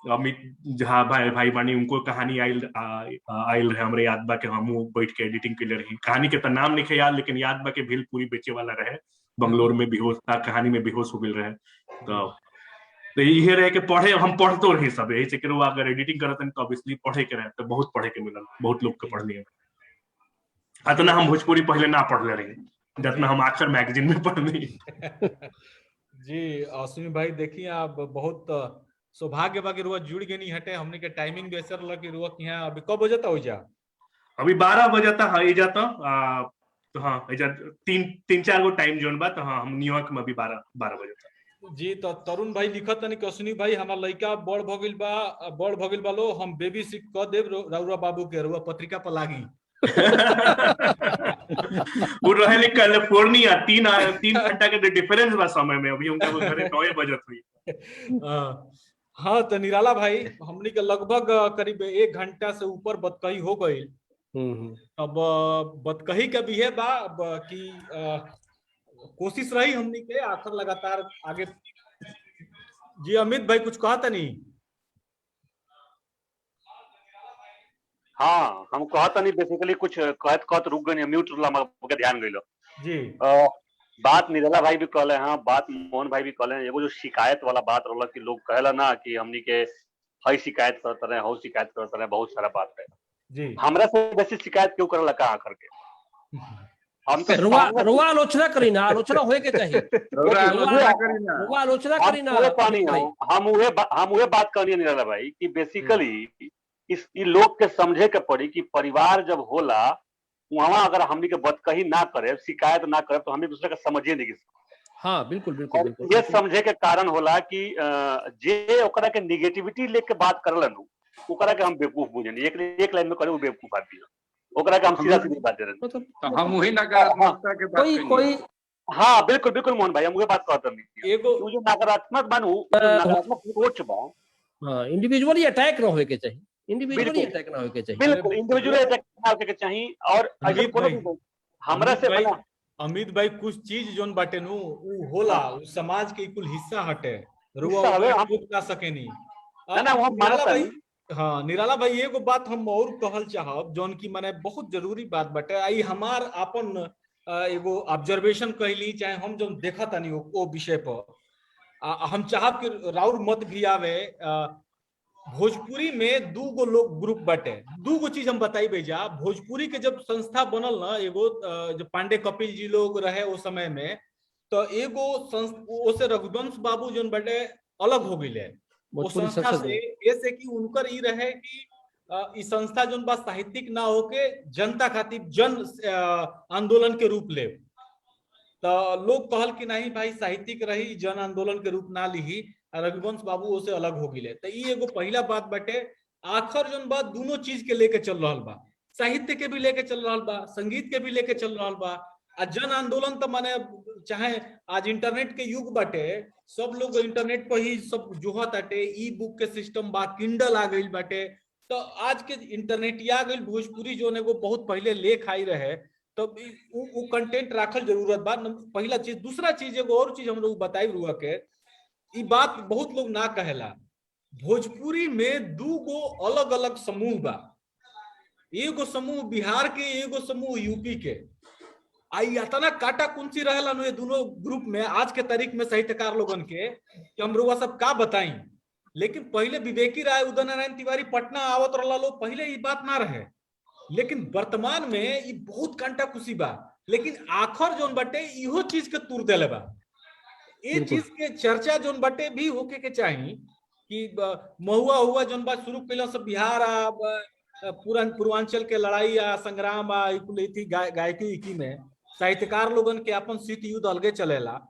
अमित झा भाई बानी उनको कहानी आयल रहे, हमरे याद बा के हम बैठ के एडिटिंग के लिए रही, कहानी के तो नाम नहीं याद, लेकिन याद बा के भेल पूरी बेचे वाला रहे, बंगलोर में बेहोश कहानी में बेहोश हो गए रहे। तो ये रहे कि पढ़े हम पढ़ते रही सब, यही से अगर एडिटिंग करते तो ऑब्वियसली पढ़े के रहे, तो बहुत पढ़े के मिलल, बहुत लोग के पढ़ लिए। इतना हम भोजपुरी पहले ना पढ़ले रही जितना हम आखिर मैगजीन में पढ़ली। जी अश्विनी भाई देखिए आप बहुत सौभाग्य बा कि रुआ जुड़ के नहीं हटे, हमने के टाइमिंग भी ऐसा रहा कि रुआ के यहाँ अभी कब बजे हो जा? अभी 12 बजे तक है जाता। तो हाँ तीन चार गो टाइम जोन बा, तो हाँ हम न्यूयॉर्क में अभी 12 बजे तक। जी तो तरुण भाई लिखत तनी कि अश्विनी भाई हमार लड़का बड़ भगिल बा लो, हम बेबी सिट क देब रउरा बाबू के, रुआ पत्रिका पर लागी। वो रहे कैलिफोर्निया 3 घंटा के डिफरेंस बा समय में, अभी उनका घरे 9 बजे हुई। हाँ तो निराला भाई हमनी के लगभग करीब 1 घंटा से ऊपर बतकही हो गई। अब बतकही का भी है बा कि कोशिश रही हमनी के आखिर लगातार आगे। जी अमित भाई कुछ कहा था नहीं? हाँ हम कहता नहीं, बेसिकली कुछ कहत रुक गए, म्यूट के ध्यान गइलो जी। बात निराला भाई भी कहले, हाँ बात मोहन भाई भी कहले, एगो जो शिकायत वाला बात रहला कि लोग कहला ना कि हमनी के हई शिकायत करते रहे, हौ शिकायत करते रहे, बहुत सारा बात है जी। हमरा से बेसी शिकायत क्यों करला का आखिर के? हम तो रुआ आलोचना करी ना, आलोचना होए के चाहिए, रुआ आलोचना करी ना। हम उहे बात कहनी निराला भाई कि बेसिकली इस लोग के समझे के पड़ी कि परिवार जब होला वहां अगर हमनी के बदकही ना करे, शिकायत ना करे, तो हम एक दूसरे का समझिए नहीं। हाँ बिल्कुल बिल्कुल बिल्कुल। ये समझे के कारण होला कि जे ओकरा के निगेटिविटी लेके बात करलन ओकरा के हम बेवकूफ बुझनी, एक लाइन में करे वो बेवकूफ आदमी है, ओकरा के हम सीधा सीधी बात दे रहे। हम वही नकारात्मकता के बात कोई हाँ बिल्कुल बिल्कुल मोहन भाई, हम वही बात कहते हैं। एगो जो नकारात्मक बनू, नकारात्मक सोच बा, हाँ इंडिविजुअली अटैक ना होए के चाहिए, इंडिविजुअली अटैक ना होए के चाहिए, बिल्कुल इंडिविजुअली अटैक ना होए के चाहिए। और हमरा से अमित भाई कुछ चीज जोन बाटे नु उ होला, उ समाज के कुल हिस्सा हटे, रुआ हम ना सकेनी ना वो निराला भाई। हाँ निराला भाई एगो बात हम और कहल चाहब जोन की माने बहुत जरूरी बात बाटे, आई हमार अपन एगो ऑब्जर्वेशन कहली, चाहे हम जो देखा तानी वो विषय पर हम चाहब कि राउर मत भी आवे। भोजपुरी में दू गो लोग ग्रुप बाटे। दू गो चीज हम बताई भैया। भोजपुरी के जब संस्था बनल ना, एगो जो पांडे कपिल जी लोग रहे उस समय में, तो एगो ओसे रघुवंश बाबू जोन बाटे अलग हो गए वो भोजपुरी संस्था संसद से। में। ऐसे कि उनकर ई रहे कि ई संस्था जोन बा साहित्यिक ना होके जनता खातिर जन आंदोलन के रूप ले। तो लोग कहल कि नहीं भाई साहित्यिक रही, जन आंदोलन के रूप ना ली। रघुवंश बाबू से अलग हो गए। तो ये एगो पहला बात बाटे। आखिर जोन बात दोनों चीज के लेके चल रहा बा, साहित्य के भी लेके चल रहा बा, संगीत के भी लेके चल रहा बा। आ जन आंदोलन तो माने चाहे आज इंटरनेट के युग बाटे, सब लोग इंटरनेट पर ही सब जोहत बाटे। ई बुक के सिस्टम बा, किंडल आ गई बाटे। तो आज के इंटरनेट आ गई। भोजपुरी जो एगो बहुत पहले लेख आई रहे, तो वो कंटेंट राखल जरूरत बा। पहला चीज। दूसरा चीज एगो और चीज हम लोग बताई रुआ के, ई बात बहुत लोग ना कहेला। भोजपुरी में दू गो अलग अलग समूह बा। एगो समूह बिहार के, एगो समूह यूपी के। आई इतना काटा कुंची रहेला ये दोनों ग्रुप में आज के तारीख में साहित्यकार लोगन के कि हम लोग सब का बताई। लेकिन पहले विवेकी राय, उदय नारायण तिवारी पटना आवत रहा लोग, पहले ये बात ना रहे। लेकिन वर्तमान में ये बहुत कांटा कुशी बा। लेकिन आखिर जोन बटे इहो चीज के तुर देले बा। ये चीज के चर्चा जोन बटे भी होके के चाहिए कि महुआ हुआ जोन बात शुरू कैला सब बिहार आ पूर्वांचल के लड़ाई आ संग्राम आ गायकी में साहित्यकार लोगन के अपन शीत युद्ध अलगे चलेला।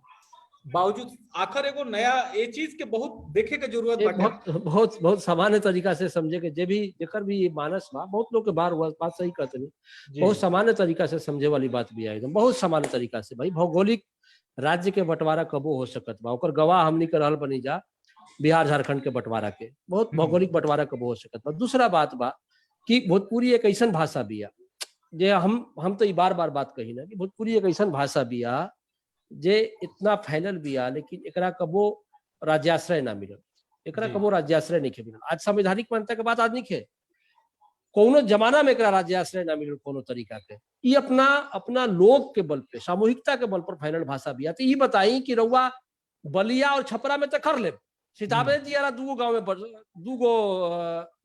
बावजूद आखिर एगो नया ये चीज के बहुत देखे के जरूरत बाटे। बहुत बहुत सामान्य तरीका से समझे के जे भी जेकर भी ये मानस बा, बहुत लोग के बार हुआ बात सही कहते नहीं। बहुत सामान्य तरीका से समझे वाली बात भी है एकदम, बहुत सामान्य तरीका से। भाई भौगोलिक राज्य के बंटवारा कबो हो सकत बा, ओकर गवाह हमनी के रहल बनी जा बिहार झारखंड के बंटवारा के। बहुत भौगोलिक बंटवारा कबो हो सकत बा। दूसरा बात बा कि भोजपुरी एक ऐसा भाषा बिया जे हम तो बार बार बात कही ना कि भोजपुरी एक ऐसा भाषा बिया जे इतना फैलल बिया, लेकिन एकरा कबो राज्याश्रय ना मिलल। एकरा कबो राज्याश्रय नहीं मिलल। आज संवैधानिक मान्यता के बात आज नहीं खे, कोनो जमाना में एकरा राज्याश्रय ना मिलल कोनो तरीका के। ये अपना लोग के बल पे, सामूहिकता के बल पर फैलल भाषा बिया। तो ये बताई कि रउआ बलिया और छपरा में तो कर ले, सीताबे जी यारा दूगो गांव में, दूगो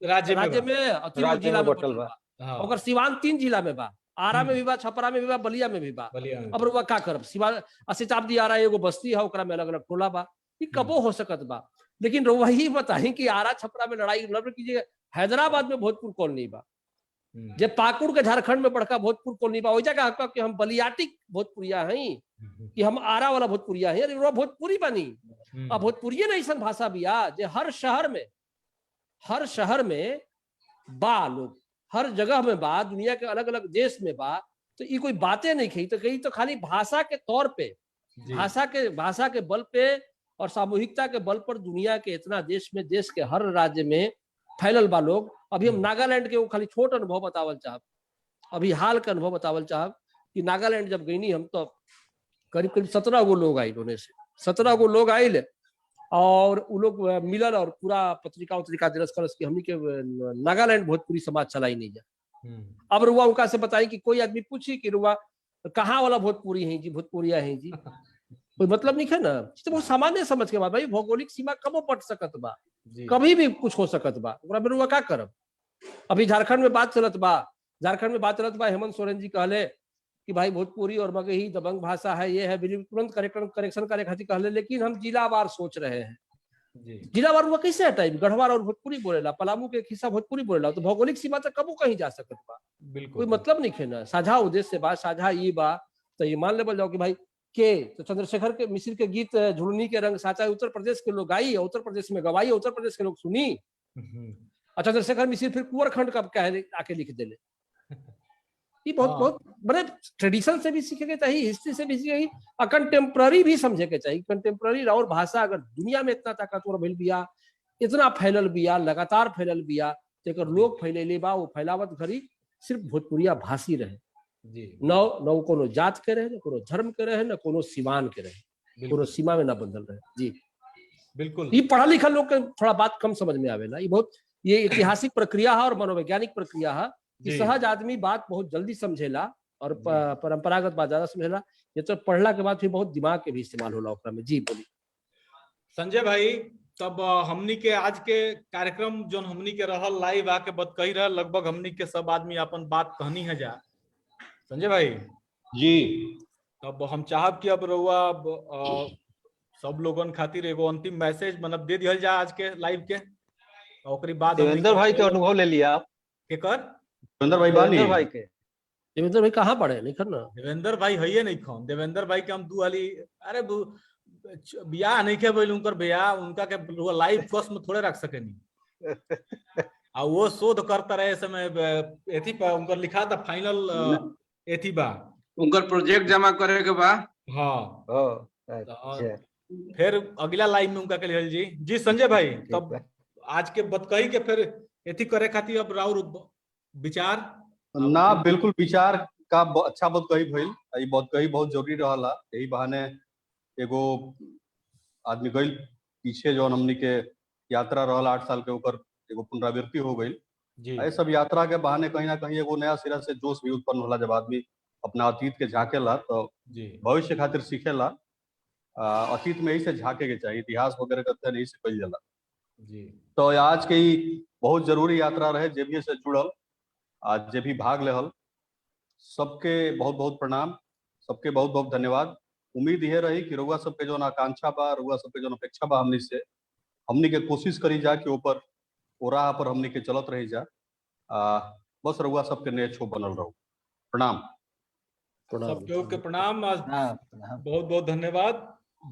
राज्य में जिला में बटल बा। और सिवान 3 जिला में बा, आरा में भी बा, छपरा में भी बा, बलिया में भी बा। अब रुआ का करब, सिवान सीताब्दी आरा एगो बस्ती है, ओकरा में अलग अलग टोला बा। ये कबो हो सकत बा। लेकिन रुआ ही बताई कि आरा छपरा में लड़ाई लड़ कीजिए। हैदराबाद में भोजपुर कॉलोनी बा, जे पाकुड़ के झारखंड में बड़का भोजपुर कॉलोनी बा। वैसा कहा कि हम बलियाटी भोजपुरिया हैं कि हम आरा वाला भोजपुरिया है। रुआ भोजपुरी बनी। अब भोजपुरी ना ऐसा भाषा बिया जे हर शहर में बा, लोग हर जगह में बा, दुनिया के अलग अलग देश में बा। तो ये कोई बातें नहीं कही, तो कही तो खाली भाषा के तौर पे, भाषा के बल पे और सामूहिकता के बल पर दुनिया के इतना देश में, देश के हर राज्य में फैलल बा लोग। अभी हम नागालैंड के वो खाली छोट अनुभव बतावल चाहब, अभी हाल का अनुभव बतावल चाहब कि नागालैंड जब गई हम तो करीब करीब 17 गो लोग आये होने से, 17 गो लोग आये और वो लोग मिलल और पूरा पत्रिका दिलस करस कि हमनी के नागालैंड भोजपुरी समाज चलाई नहीं जा। अब रुआ उनका से बताई कि कोई आदमी पूछी कि रुआ कहाँ वाला भोजपुरी है जी, भोजपुरिया है जी, कोई मतलब नहीं है ना। तो बहुत सामान्य समझ के बाद भाई भौगोलिक सीमा कबो पट सकत बा, कभी भी कुछ हो सकत बा। रुआ का करब। अभी झारखंड में बात चलत बा, हेमंत सोरेन जी कहले कि भाई भोजपुरी और मगही दबंग भाषा है, ये है, तुरंत करेक्शन करे खातिर कहले। लेकिन हम जिलावार सोच रहे हैं। जिलावार वो कैसे हटाई? गढ़वार और भोजपुरी बोलेला, पलामू के हिस्सा भोजपुरी बोलेला, तो भौगोलिक सीमा तक कबो कहीं जा सकत बा। कोई मतलब नहीं है ना। साझा उद्देश्य बा, साझा ये बा। तो ये मान ले जाओ कि भाई तो चंद्रशेखर के मिश्र के गीत झुलनी के रंग साचा उत्तर प्रदेश के लोग गाई, उत्तर प्रदेश में गवाई, उत्तर प्रदेश के लोग सुनी। और चंद्रशेखर मिश्र फिर कुंवर खंड का आके लिख देले। ये बहुत बड़े ट्रेडिशन से भी सीखे के चाहिए, हिस्ट्री से भी सीखे, और कंटेम्प्ररी भी समझे के चाहिए। कंटेम्प्ररी और भाषा अगर दुनिया में इतना ताकतवर भइल बिया, इतना फैलल बिया, लगातार फैलल बिया, तो लोग फैलेले बा, वो फैलावत घड़ी सिर्फ भोजपुरिया भाषी रहे। न कोनो जात के रहे, न कोनो धर्म के रहे, न कोनो सीमान के रहे, कोनो सीमा में न बंधल रहे। जी बिल्कुल। ये पढ़ा लिखा लोग के थोड़ा बात कम समझ में आवेला। ये ऐतिहासिक प्रक्रिया है और मनोवैज्ञानिक प्रक्रिया है। सहज आदमी बात बहुत जल्दी समझेला और परंपरागत बात ज्यादा समझेला। ये तो पढ़ला के बाद फिर बहुत दिमाग के भी इस्तेमाल होला ओकरा में। जी बोली संजय भाई। तब हमनी के आज के कार्यक्रम जो हमनी के रहल लाइव आके बत कही रहा, लगभग हमनी के सब आदमी अपन बात कहनी है जा। संजय भाई जी अब हम चाहब कि अब रहुआ सब लोगन खातिर एगो अंतिम मैसेज मतलब दे दिया जा आज के लाइव के, ओकरी बाद देवेंद्र भाई के अनुभव ले लिया आप। केकर देवेंद्र भाई बानी देवेंद्र भाई के देवेंद्र भाई कहाँ पढ़े नहीं करना। देवेंद्र भाई है नहीं खन। देवेंद्र भाई के हम दू हाली अरे बियाह नहीं के बोल उनकर बियाह उनका के लाइव कोर्स में थोड़े रख सकेनी आ वो शोध करता रहे समय एथी पर उनकर लिखा था फाइनल एथी बा उनकर प्रोजेक्ट जमा करे के बा। हाँ अच्छा फिर अगला लाइव में उनका के लिए जी। जी संजय भाई तब आज के बतकही के फिर एथी करे खातिर अब राउर विचार ना बिल्कुल विचार का अच्छा बात कही भइल। ई बात कही बहुत जरूरी रहला। यही बहाने एगो आदमी गइल पीछे जो हमनी के यात्रा रहल 8 साल के ओकर एगो पुनरावृत्ति हो गई। ये सब यात्रा के बहाने कहीं ना कहीं एगो नया सिरा से जोश भी उत्पन्न होला। जब आदमी अपना अतीत के झाकेला तो भविष्य खातिर सीखेला। अतीत में ही से झाके के चाहिए, इतिहास वगैरह करते नहीं से कल जाला। तो आज के बहुत जरूरी यात्रा रहे जेबीए से जुड़ल। आज जे भी भाग लेहल सबके बहुत बहुत प्रणाम, सबके बहुत बहुत धन्यवाद। उम्मीद यह रही कि रउआ सबके जो आकांक्षा बा, रउआ सबके जो अपेक्षा बा हमनी से, हमनी के कोशिश करी जा कि ऊपर ओ राह पर हमनी के चलत रही जा। बस रउआ सबके नए छो बनल रहो। प्रणाम। सबके प्रणाम। बहुत बहुत धन्यवाद।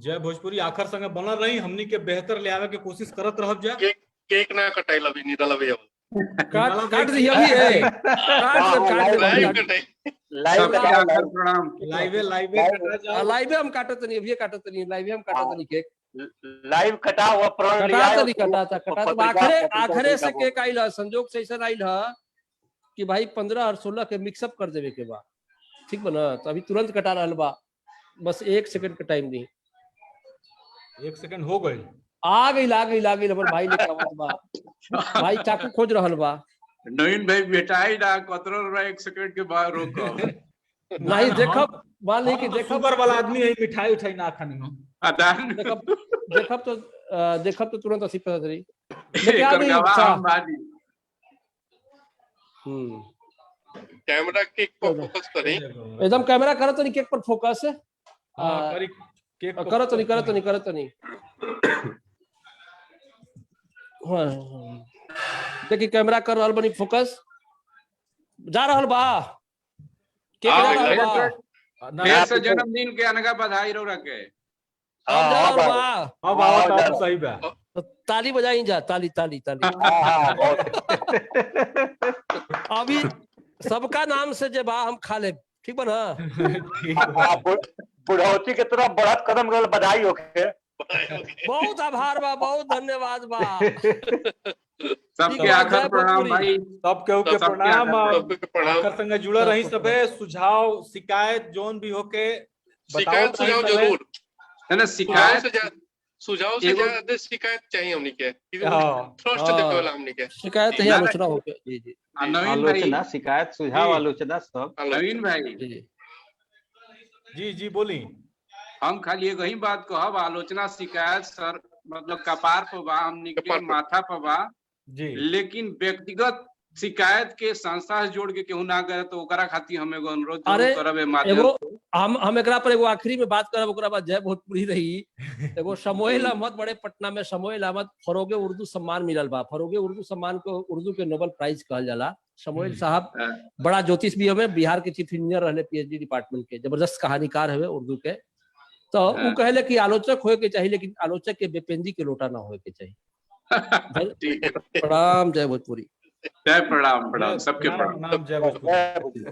जय भोजपुरी आखिर संगे बनल रही, हमनी के बेहतर ले आवे के कोशिश करत रहब जा। केक ना कटाई लबी निरल अभी काट दी अभी है लाइव हम काटत नहीं, अभी काटत नहीं, लाइव हम काटत नहीं केक लाइव कटा हुआ कटा आखिरे से केक आइल है। संजोग से ऐसा आइल है कि भाई 15 और 16 के मिक्सअप कर देवे के बा, ठीक बा ना। तो अभी तुरंत कटा रहा बा, बस 1 सेकंड का टाइम दी। 1 सेकंड हो गई, आ गई हमर भाई लेके आवत बा। भाई चाकू खोज रहल बा। नवीन भाई बेटाई ना कतरो 1 सेकंड के बाद रोको नहीं देखब मान ली कि देखब शुगर वाला आदमी है, मिठाई उठाई ना खानी हो। देखब तो तुरंत 80% रही लेके आ गई। कैमरा केक पर फोकस करें, एकदम कैमरा करो तो नहीं केक पर फोकस है। करो तो नहीं देखिए कैमरा कर रहल बनी, फोकस जा रहल बा, केक जा रहल बा। फिर से जन्मदिन के अनगा बधाई रो रखे। अब सही बा, ताली बजाई जा, ताली ताली ताली। अभी सबका नाम से जे बा हम खा ले, ठीक बा ना। बुढ़ौती के तरफ बढ़त कदम रहल, बधाई होके। बहुत आभार बा, बहुत धन्यवाद बा। सबके आखिर प्रणाम भाई, सबके प्रणाम। आखिर संगे जुड़ा रही सबे। सुझाव शिकायत जोन भी होके शिकायत सुझाव जरूर है ना। सुझाव से ज्यादा शिकायत चाहिए हमनी के। ट्रस्ट देवे वाला हमनी के शिकायत है, आलोचना होके। जी जी आलोचना शिकायत सुझाव आलोचना सब। नवीन भाई जी बोली। हम खाली एक ही बात कहब, आलोचना शिकायत सर मतलब कपार पर बा, हमनी के माथा पर बा जी, लेकिन व्यक्तिगत शिकायत के संस्था से जोड़ के केहू ना करे तो ओकरा खातिर हम एगो अनुरोध करब। हम एकरा पर एगो आखिरी में बात करब, ओकरा बाद जय भोजपुरी रही। एगो शमोइल अहमद बड़े पटना में, शमोइल अहमद फरोगे उर्दू सम्मान मिलल बा। फरोगे उर्दू सम्मान को उर्दू के नोबेल प्राइज कहल जाला। शमोइल साहब बड़ा ज्योतिष भी हमें, बिहार के चीफ इंजीनियर रहे, PhD डिपार्टमेंट के, जबरदस्त कहानीकार है उर्दू के। तो वो कहले कि आलोचक होए के चाहिए, लेकिन आलोचक के बेपेंजी के लोटा ना होए के चाहिए। प्रणाम, जय भोजपुरी। जय प्रणाम, सबके प्रणाम। जय भोजपुरी।